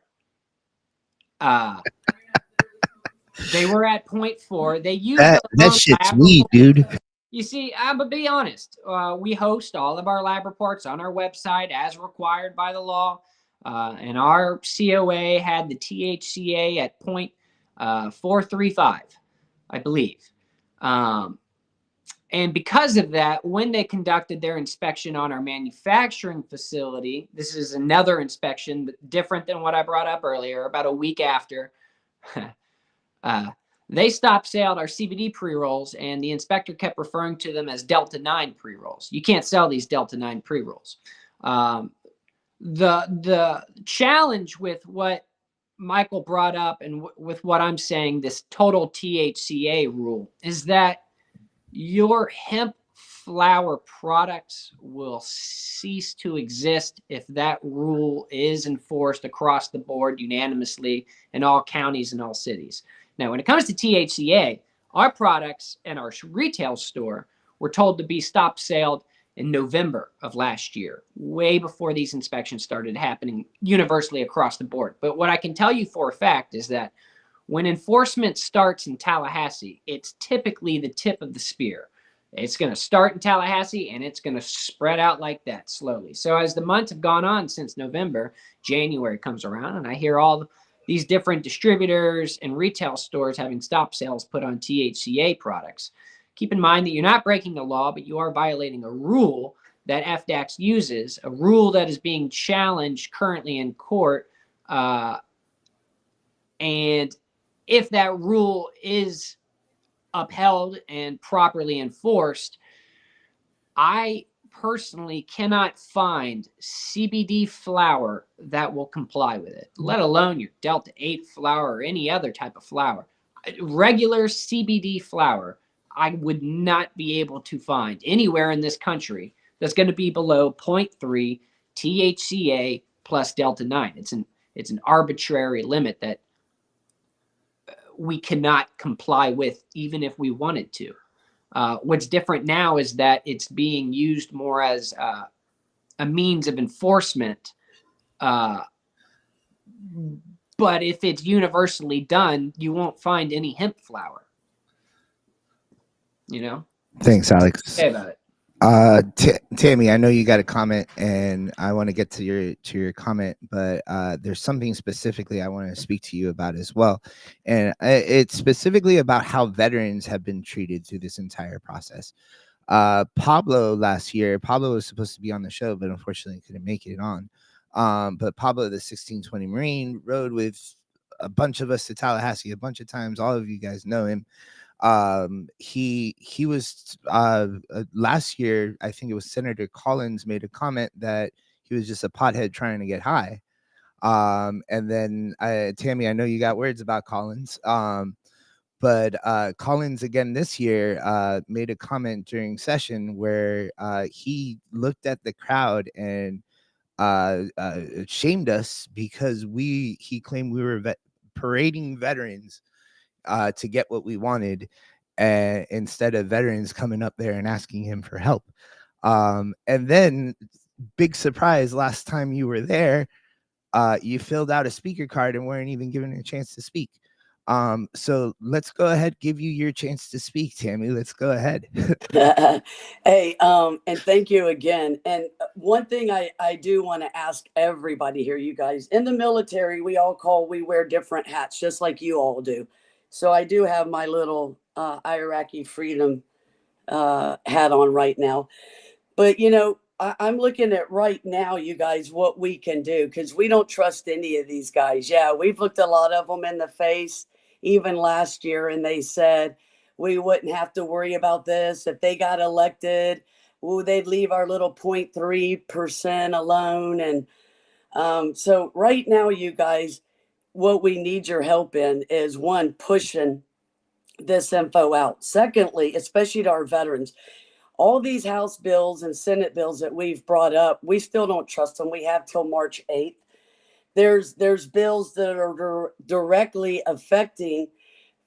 They were at 0.4. They used that shit's weed, dude. You see, but be honest. We host all of our lab reports on our website as required by the law. And our COA had the THCA at 0.435, I believe. And because of that, when they conducted their inspection on our manufacturing facility, this is another inspection, but different than what I brought up earlier, about a week after, they stopped sale our CBD pre-rolls, and the inspector kept referring to them as Delta 9 pre-rolls. You can't sell these Delta 9 pre-rolls. The challenge with what Michael brought up and with what I'm saying, this total THCA rule, is that your hemp flower products will cease to exist if that rule is enforced across the board unanimously in all counties and all cities. Now, when it comes to THCA, our products in our retail store were told to be stop saled in November of last year, way before these inspections started happening universally across the board. But what I can tell you for a fact is that when enforcement starts in Tallahassee, it's typically the tip of the spear. It's going to start in Tallahassee, and it's going to spread out like that slowly. So as the months have gone on since November, January comes around, and I hear all these different distributors and retail stores having stop sales put on THCA products. Keep in mind that you're not breaking the law, but you are violating a rule that FDAX uses, a rule that is being challenged currently in court. And if that rule is upheld and properly enforced, I personally cannot find CBD flower that will comply with it, let alone your Delta 8 flower or any other type of flower. Regular CBD flower, I would not be able to find anywhere in this country that's going to be below 0.3 THCA plus Delta 9. It's an arbitrary limit that we cannot comply with even if we wanted to. What's different now is that it's being used more as a means of enforcement. But if it's universally done, you won't find any hemp flower. You know? Thanks, Alex. Say about it. Tammy, I know you got a comment, and I want to get to your comment, but there's something specifically I want to speak to you about as well, and it's specifically about how veterans have been treated through this entire process. Pablo last year, Pablo was supposed to be on the show, but unfortunately couldn't make it on. But Pablo, the 1620 Marine, rode with a bunch of us to Tallahassee a bunch of times. All of you guys know him. He was last year, I think it was Senator Collins made a comment that he was just a pothead trying to get high. And then Tammy, I know you got words about Collins. But Collins again this year made a comment during session where he looked at the crowd and shamed us because he claimed we were parading veterans to get what we wanted, instead of veterans coming up there and asking him for help. And then, big surprise, last time you were there, you filled out a speaker card and weren't even given a chance to speak. So let's go ahead, give you your chance to speak, Tammy. Let's go ahead. Hey, and thank you again. And one thing I do want to ask everybody here, you guys, in the military, we wear different hats, just like you all do. So I do have my little Iraqi freedom hat on right now. But, I'm looking at right now, you guys, what we can do, because we don't trust any of these guys. Yeah, we've looked a lot of them in the face, even last year, and they said we wouldn't have to worry about this. If they got elected, they'd leave our little 0.3% alone. And so right now, you guys, what we need your help in is, one, pushing this info out. Secondly, especially to our veterans, all these House bills and Senate bills that we've brought up, we still don't trust them. We have till March 8th. There's bills that are directly affecting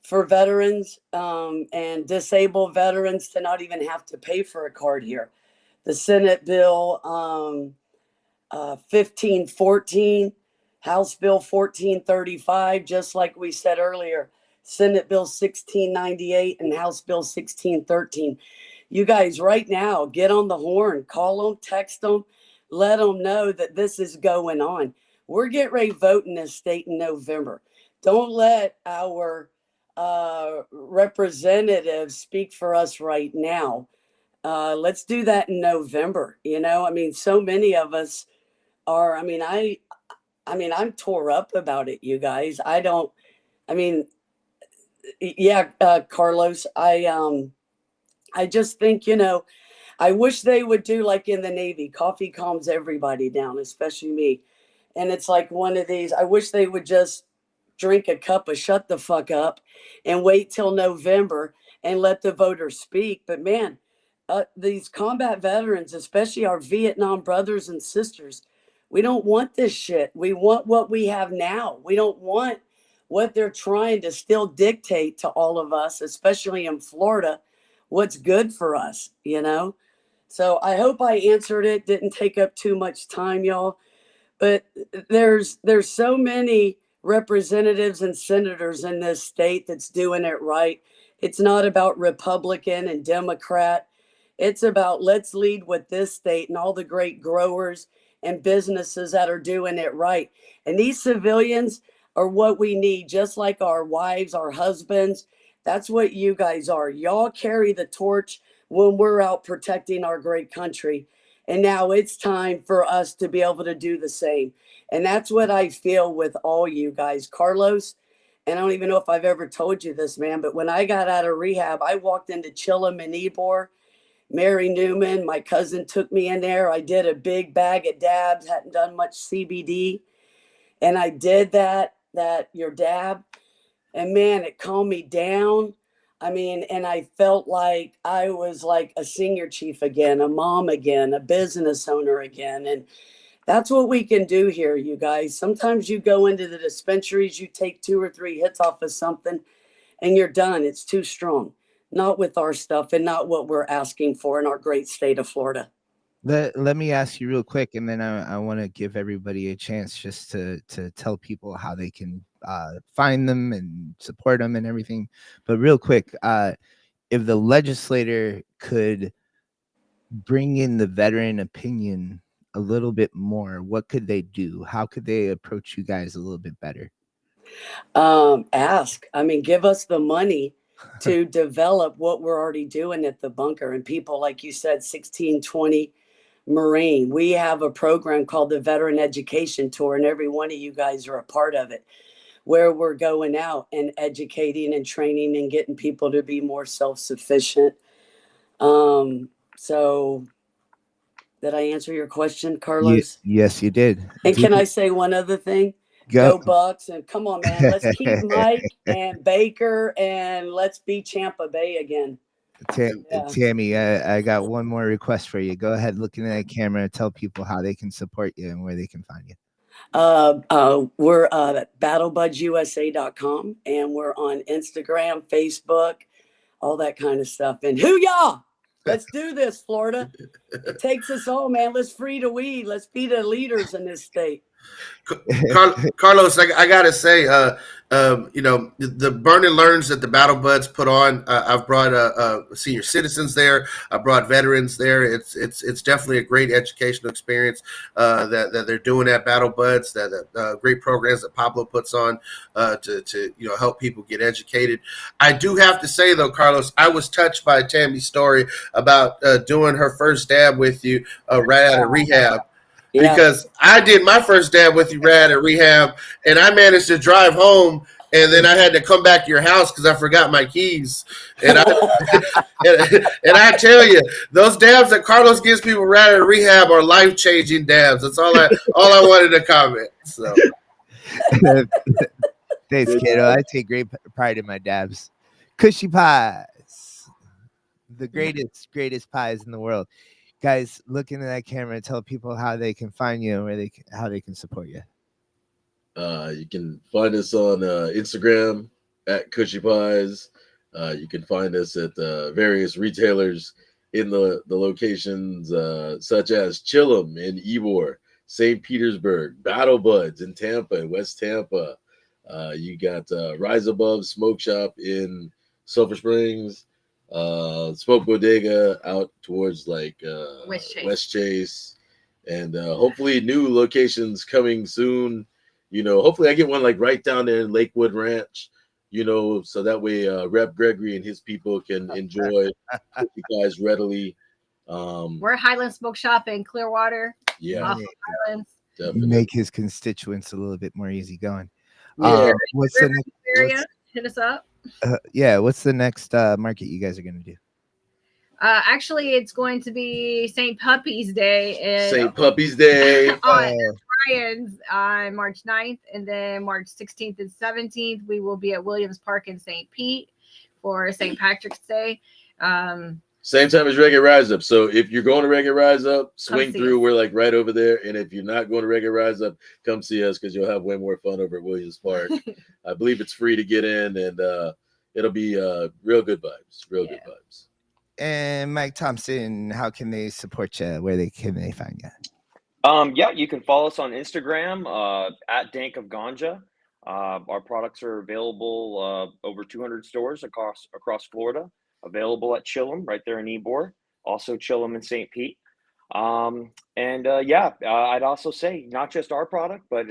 for veterans and disabled veterans to not even have to pay for a card here. The Senate bill 1514, House Bill 1435, just like we said earlier, Senate Bill 1698 and House Bill 1613. You guys, right now, get on the horn, call them, text them, let them know that this is going on. We're getting ready to vote in this state in November. Don't let our representatives speak for us right now. Let's do that in November. You know, I mean, so many of us are, I'm tore up about it, you guys. Carlos, I just think, I wish they would do like in the Navy. Coffee calms everybody down, especially me. And it's like one of these, I wish they would just drink a cup of shut the fuck up and wait till November and let the voters speak. But man, these combat veterans, especially our Vietnam brothers and sisters, we don't want this shit. We want what we have now. We don't want what they're trying to still dictate to all of us, especially in Florida, what's good for us, So I hope I answered it. Didn't take up too much time, y'all. But there's so many representatives and senators in this state that's doing it right. It's not about Republican and Democrat. It's about let's lead with this state and all the great growers and businesses that are doing it right. And these civilians are what we need, just like our wives, our husbands. That's what you guys are. Y'all carry the torch when we're out protecting our great country. And now it's time for us to be able to do the same. And that's what I feel with all you guys. Carlos, and I don't even know if I've ever told you this, man, but when I got out of rehab, I walked into Chillum and Ybor. Mary Newman, my cousin, took me in there. I did a big bag of dabs, hadn't done much CBD. And I did that your dab. And man, it calmed me down. And I felt like I was like a senior chief again, a mom again, a business owner again. And that's what we can do here, you guys. Sometimes you go into the dispensaries, you take 2 or 3 hits off of something and you're done. It's too strong. Not with our stuff and not what we're asking for in our great state of Florida. Let me ask you real quick, and then I want to give everybody a chance just to tell people how they can find them and support them and everything. But real quick, if the legislator could bring in the veteran opinion a little bit more, what could they do? How could they approach you guys a little bit better? Give us the money to develop what we're already doing at the bunker. And people, like you said, 1620 Marine, we have a program called the Veteran Education Tour, and every one of you guys are a part of it, where we're going out and educating and training and getting people to be more self-sufficient. So did I answer your question, Carlos? Yes, you did. And can I say one other thing? Go Bucks, and come on, man. Let's keep Mike and Baker, and let's be Champa Bay again. Tammy, I got one more request for you. Go ahead, look into that camera, and tell people how they can support you and where they can find you. We're at battlebudsusa.com, and we're on Instagram, Facebook, all that kind of stuff. And hoo-yah! Let's do this, Florida. It takes us all, man. Let's free the weed. Let's be the leaders in this state. Carlos, I gotta say, the Burn and Learns that the Battle Buds put on. I've brought senior citizens there. I brought veterans there. It's definitely a great educational experience that they're doing at Battle Buds. That great programs that Pablo puts on to help people get educated. I do have to say though, Carlos, I was touched by Tammy's story about doing her first dab with you right out of rehab. Yeah. Because I did my first dab with you, Rad, at rehab, and I managed to drive home, and then I had to come back to your house because I forgot my keys. And I tell you, those dabs that Carlos gives people right at rehab are life-changing dabs. That's all I wanted to comment. So, thanks, kiddo. I take great pride in my dabs. Kushy Pies, the greatest pies in the world. Guys, look into that camera and tell people how they can find you and how they can support you. You can find us on Instagram at Kushy Pies. You can find us at various retailers in the locations such as Chillum in Ybor, St. Petersburg, Battle Buds in Tampa, West Tampa, You got Rise Above Smoke Shop in Sulphur Springs, Smoke Bodega out towards like West Chase, and hopefully new locations coming soon. Hopefully I get one like right down there in Lakewood Ranch, so that way Rep Gregory and his people can enjoy you guys readily. We're Highland Smoke Shop in Clearwater. Yeah, off of Highlands. definitely. Make his constituents a little bit more easygoing. Yeah. What's the next area? Hit us up. What's the next market you guys are going to do? Actually, it's going to be St. Puppy's Day. St. Puppy's Day. On Ryan's on March 9th, and then March 16th and 17th, we will be at Williams Park in St. Pete for St. Patrick's Day. Same time as Reggae Rise Up. So if you're going to Reggae Rise Up, swing through. us. We're like right over there. And if you're not going to Reggae Rise Up, come see us because you'll have way more fun over at Williams Park. I believe it's free to get in, and it'll be real good vibes. Real good vibes. And Mike Thompson, how can they support you? Where can they find you? Yeah, you can follow us on Instagram at Dank of Ganja. Our products are available over 200 stores across Florida. Available at Chillum right there in Ybor, also Chillum in St. Pete. I'd also say not just our product, but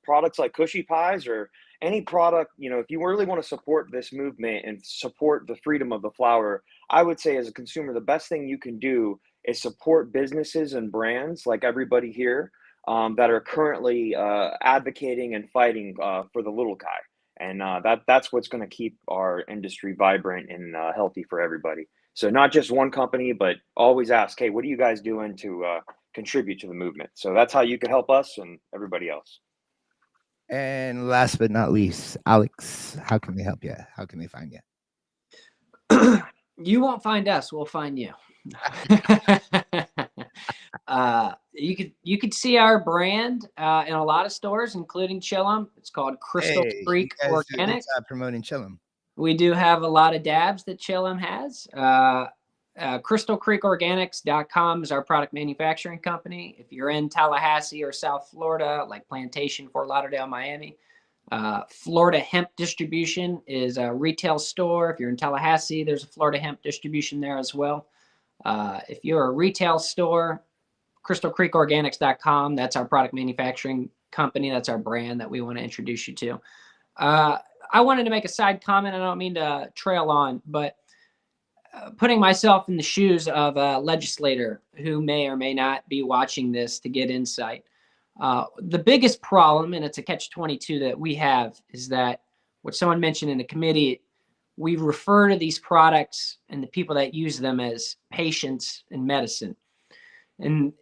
products like Kushy Pies or any product, if you really want to support this movement and support the freedom of the flower, I would say as a consumer, the best thing you can do is support businesses and brands like everybody here that are currently advocating and fighting for the little guy. And that's what's going to keep our industry vibrant and healthy for everybody. So not just one company, but always ask, hey, what are you guys doing to contribute to the movement? So that's how you can help us and everybody else. And last but not least, Alex, how can they help you? How can they find you? You won't find us. We'll find you. You could see our brand in a lot of stores, including Chillum. It's called Crystal Creek Organic. Promoting Chillum. We do have a lot of dabs that Chillum has. crystalcreekorganics.com is our product manufacturing company. If you're in Tallahassee or South Florida, like Plantation, Fort Lauderdale, Miami, Florida Hemp Distribution is a retail store. If you're in Tallahassee, there's a Florida Hemp Distribution there as well. If you're a retail store, crystalcreekorganics.com, that's our product manufacturing company. That's our brand that we want to introduce you to. I wanted to make a side comment. I don't mean to trail on, but putting myself in the shoes of a legislator who may or may not be watching this to get insight. The biggest problem, and it's a catch-22 that we have, is that what someone mentioned in the committee, we refer to these products and the people that use them as patients in medicine. And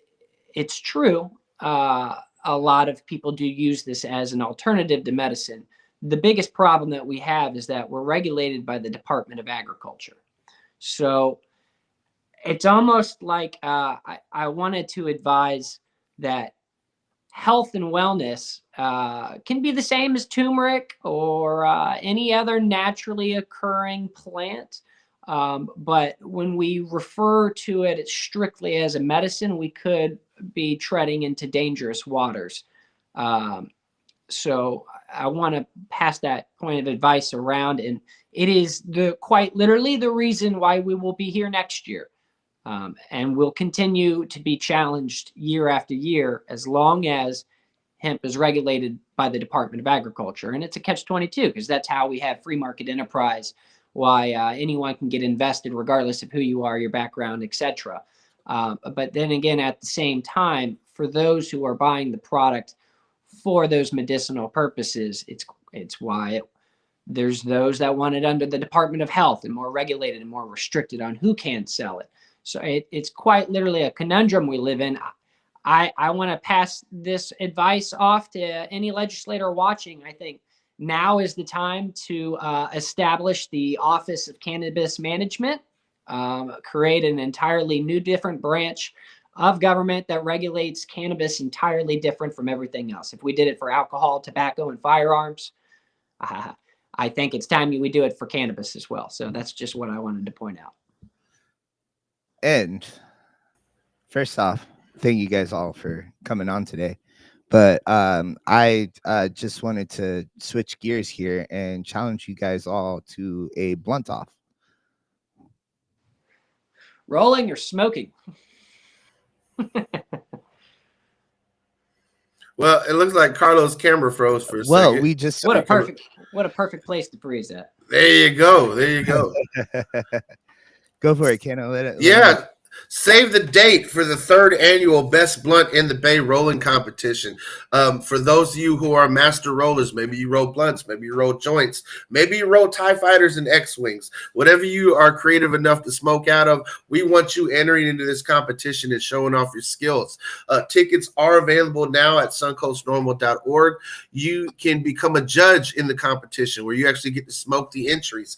it's true. A lot of people do use this as an alternative to medicine. The biggest problem that we have is that we're regulated by the Department of Agriculture. So it's almost like I wanted to advise that health and wellness can be the same as turmeric or any other naturally occurring plant. But when we refer to it strictly as a medicine, we could be treading into dangerous waters. So I want to pass that point of advice around, and it is quite literally the reason why we will be here next year. And we'll continue to be challenged year after year as long as hemp is regulated by the Department of Agriculture. And it's a catch-22 because that's how we have free market enterprise, why anyone can get invested regardless of who you are, your background, etc. But then again, at the same time, for those who are buying the product for those medicinal purposes, it's why there's those that want it under the Department of Health and more regulated and more restricted on who can sell it. So it's quite literally a conundrum we live in. I want to pass this advice off to any legislator watching. I think now is the time to establish the Office of Cannabis Management, create an entirely new different branch of government that regulates cannabis entirely different from everything else. If we did it for alcohol, tobacco, and firearms, I think it's time we do it for cannabis as well. So that's just what I wanted to point out. And first off, thank you guys all for coming on today. But I just wanted to switch gears here and challenge you guys all to a blunt off. Rolling or smoking? Well, it looks like Carlos' camera froze for a Well, second. we just What a perfect place to freeze at. There you go. There you go. go for it, Kano. Let it Yeah. Save the date for the 3rd annual Best Blunt in the Bay rolling competition. For those of you who are master rollers, maybe you roll blunts, maybe you roll joints, maybe you roll TIE Fighters and X-Wings. Whatever you are creative enough to smoke out of, we want you entering into this competition and showing off your skills. Tickets are available now at suncoastnormal.org. You can become a judge in the competition where you actually get to smoke the entries.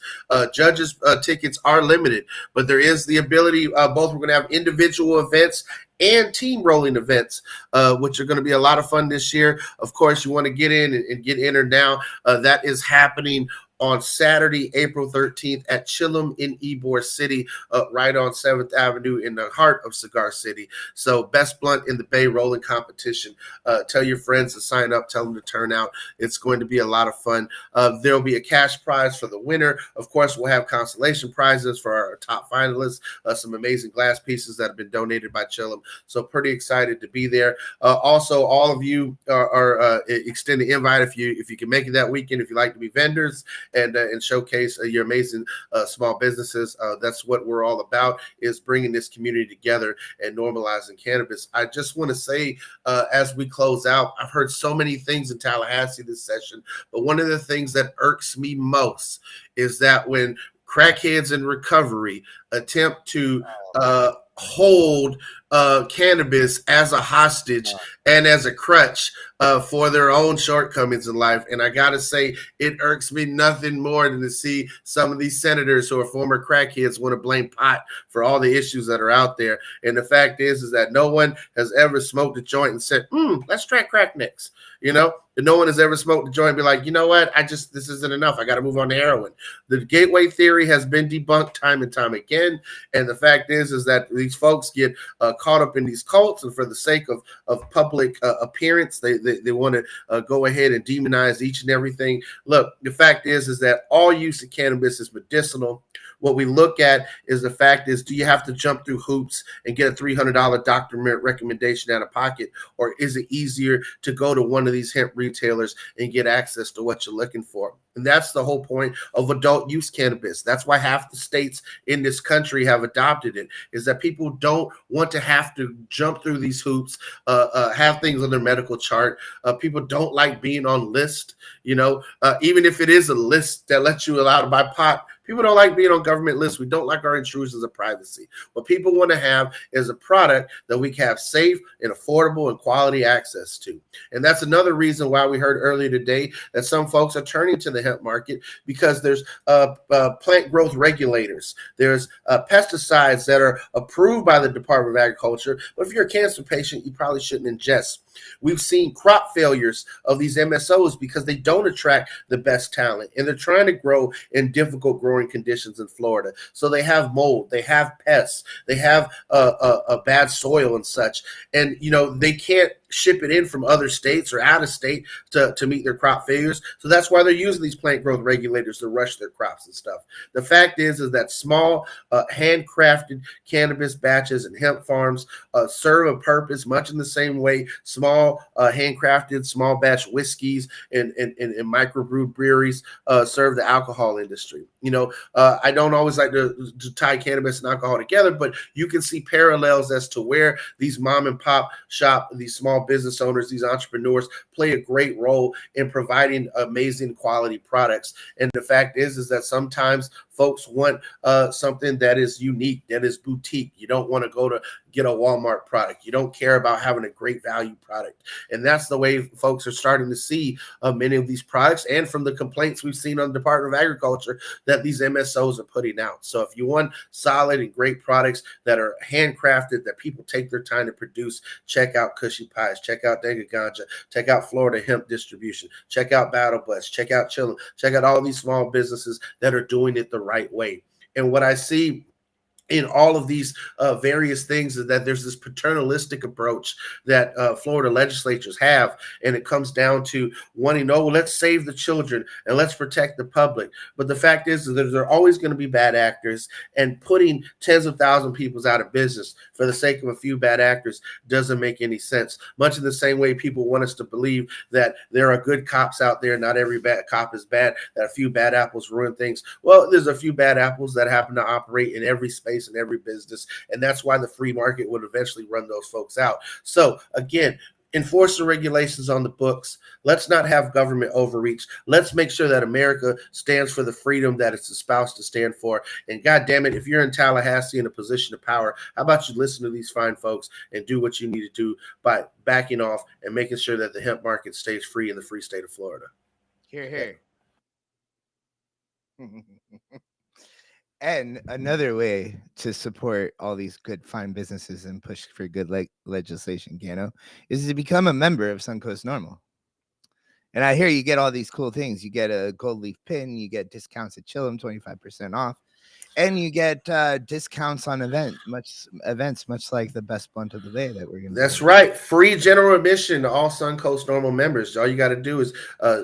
Judges' tickets are limited, but there is the ability, both we're going to have individual events and team rolling events, which are going to be a lot of fun this year. Of course, you want to get in and get entered now. That is happening on Saturday, April 13th at Chillum in Ybor City, right on 7th Avenue in the heart of Cigar City. So Best Blunt in the Bay rolling competition. Tell your friends to sign up. Tell them to turn out. It's going to be a lot of fun. There'll be a cash prize for the winner. Of course, we'll have consolation prizes for our top finalists, some amazing glass pieces that have been donated by Chillum. So pretty excited to be there. Also, all of you are extend the invite if you can make it that weekend, if you like to be vendors and showcase your amazing small businesses. That's what we're all about, is bringing this community together and normalizing cannabis. I just want to say, as we close out, I've heard so many things in Tallahassee this session, but one of the things that irks me most is that when crackheads in recovery attempt to hold cannabis as a hostage and as a crutch for their own shortcomings in life. And I got to say, it irks me nothing more than to see some of these senators who are former crackheads want to blame pot for all the issues that are out there. And the fact is that no one has ever smoked a joint and said, let's try crack next. You know, and no one has ever smoked a joint and be like, you know what? This isn't enough. I got to move on to heroin. The gateway theory has been debunked time and time again. And the fact is that these folks get caught up in these cults, and for the sake of public appearance, they want to go ahead and demonize each and everything. Look, the fact is that all use of cannabis is medicinal. What we look at is the fact is, do you have to jump through hoops and get a $300 doctor recommendation out of pocket? Or is it easier to go to one of these hemp retailers and get access to what you're looking for? And that's the whole point of adult use cannabis. That's why half the states in this country have adopted it, is that people don't want to have to jump through these hoops, have things on their medical chart. People don't like being on list, even if it is a list that lets you allow to buy pot. People don't like being on government lists. We don't like our intrusions of privacy. What people want to have is a product that we can have safe and affordable and quality access to. And that's another reason why we heard earlier today that some folks are turning to the hemp market, because there's plant growth regulators. There's pesticides that are approved by the Department of Agriculture. But if you're a cancer patient, you probably shouldn't ingest. We've seen crop failures of these MSOs because they don't attract the best talent, and they're trying to grow in difficult growing conditions in Florida. So they have mold, they have pests, they have a bad soil and such. And, they can't ship it in from other states or out of state to meet their crop failures. So that's why they're using these plant growth regulators to rush their crops and stuff. The fact is that small handcrafted cannabis batches and hemp farms serve a purpose much in the same way small handcrafted small batch whiskeys and microbrewed breweries serve the alcohol industry. I don't always like to tie cannabis and alcohol together, but you can see parallels as to where these mom and pop shop, these small business owners, these entrepreneurs play a great role in providing amazing quality products. And the fact is that sometimes folks want something that is unique, that is boutique. You don't want to go to get a Walmart product. You don't care about having a great value product. And that's the way folks are starting to see many of these products, and from the complaints we've seen on the Department of Agriculture that these MSOs are putting out. So if you want solid and great products that are handcrafted, that people take their time to produce, check out Kushy Pies, check out Dank of Ganja, check out Florida Hemp Distribution, check out Battle Bus, check out Chillum, check out all these small businesses that are doing it the right way. And what I see in all of these various things, is that there's this paternalistic approach that Florida legislatures have, and it comes down to wanting, oh, well, let's save the children and let's protect the public. But the fact is that there are always going to be bad actors, and putting tens of thousands of people out of business for the sake of a few bad actors doesn't make any sense. Much in the same way people want us to believe that there are good cops out there, not every bad cop is bad, that a few bad apples ruin things. Well, there's a few bad apples that happen to operate in every space, in every business, and that's why the free market would eventually run those folks out. So again, enforce the regulations on the books. Let's not have government overreach. Let's make sure that America stands for the freedom that it's espoused to stand for. And God damn it, if you're in Tallahassee in a position of power, how about you listen to these fine folks and do what you need to do by backing off and making sure that the hemp market stays free in the free state of Florida. Hear, hear. And another way to support all these good, fine businesses and push for good legislation, Gano, is to become a member of Suncoast Normal. And I hear you get all these cool things. You get a gold leaf pin, you get discounts at Chillum, 25% off, and you get discounts on events, much like the best blunt of the day that we're going to. That's right. Free general admission to all Suncoast Normal members. All you got to do is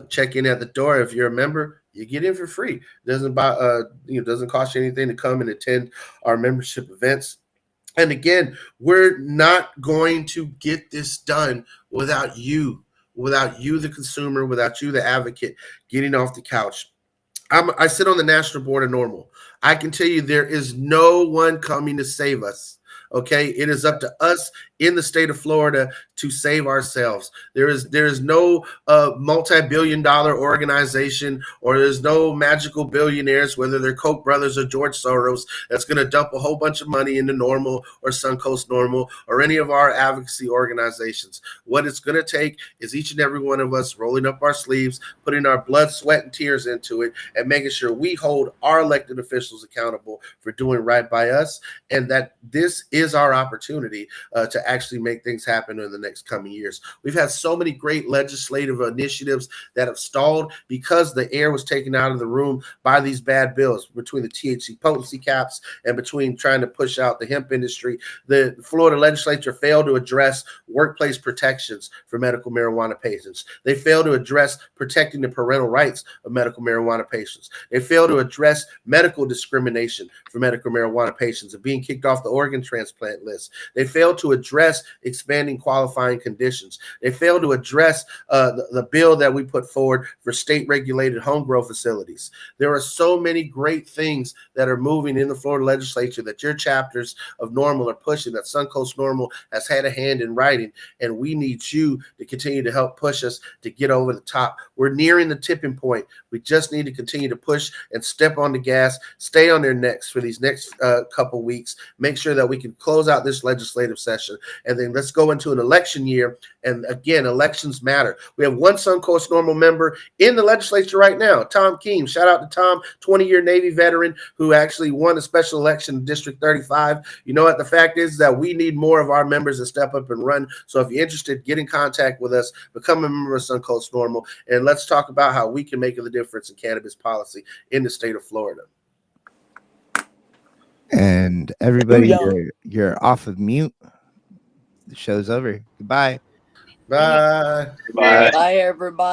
check in at the door. If you're a member, you get in for free. Doesn't cost you anything to come and attend our membership events. And again, we're not going to get this done without you, the consumer, without you, the advocate, getting off the couch. I sit on the national board of Normal. I can tell you there is no one coming to save us. Okay, it is up to us in the state of Florida to save ourselves. There is no multi-billion-dollar organization, or there's no magical billionaires, whether they're Koch brothers or George Soros, that's going to dump a whole bunch of money into Normal or Suncoast Normal or any of our advocacy organizations. What it's going to take is each and every one of us rolling up our sleeves, putting our blood, sweat, and tears into it, and making sure we hold our elected officials accountable for doing right by us, and that this is our opportunity to actually make things happen in the next coming years. We've had so many great legislative initiatives that have stalled because the air was taken out of the room by these bad bills, between the THC potency caps and between trying to push out the hemp industry. The Florida legislature failed to address workplace protections for medical marijuana patients. They failed to address protecting the parental rights of medical marijuana patients. They failed to address medical discrimination for medical marijuana patients and being kicked off the organ transplant list. They failed to address expanding qualifying conditions. They failed to address the bill that we put forward for state-regulated home grow facilities. There are so many great things that are moving in the Florida legislature that your chapters of Normal are pushing, that Suncoast Normal has had a hand in writing, and we need you to continue to help push us to get over the top. We're nearing the tipping point. We just need to continue to push and step on the gas, stay on their necks for these next couple weeks, make sure that we can close out this legislative session, and then let's go into an election year. And again, elections matter. We have one Suncoast Normal member in the legislature right now, Tom Keem. Shout out to Tom, 20-year Navy veteran who actually won a special election in District 35. You know what? The fact is that we need more of our members to step up and run. So if you're interested, get in contact with us, become a member of Suncoast Normal, and let's talk about how we can make the difference in cannabis policy in the state of Florida. And everybody, you're off of mute. The show's over. Goodbye. Bye. Bye. Bye, everybody.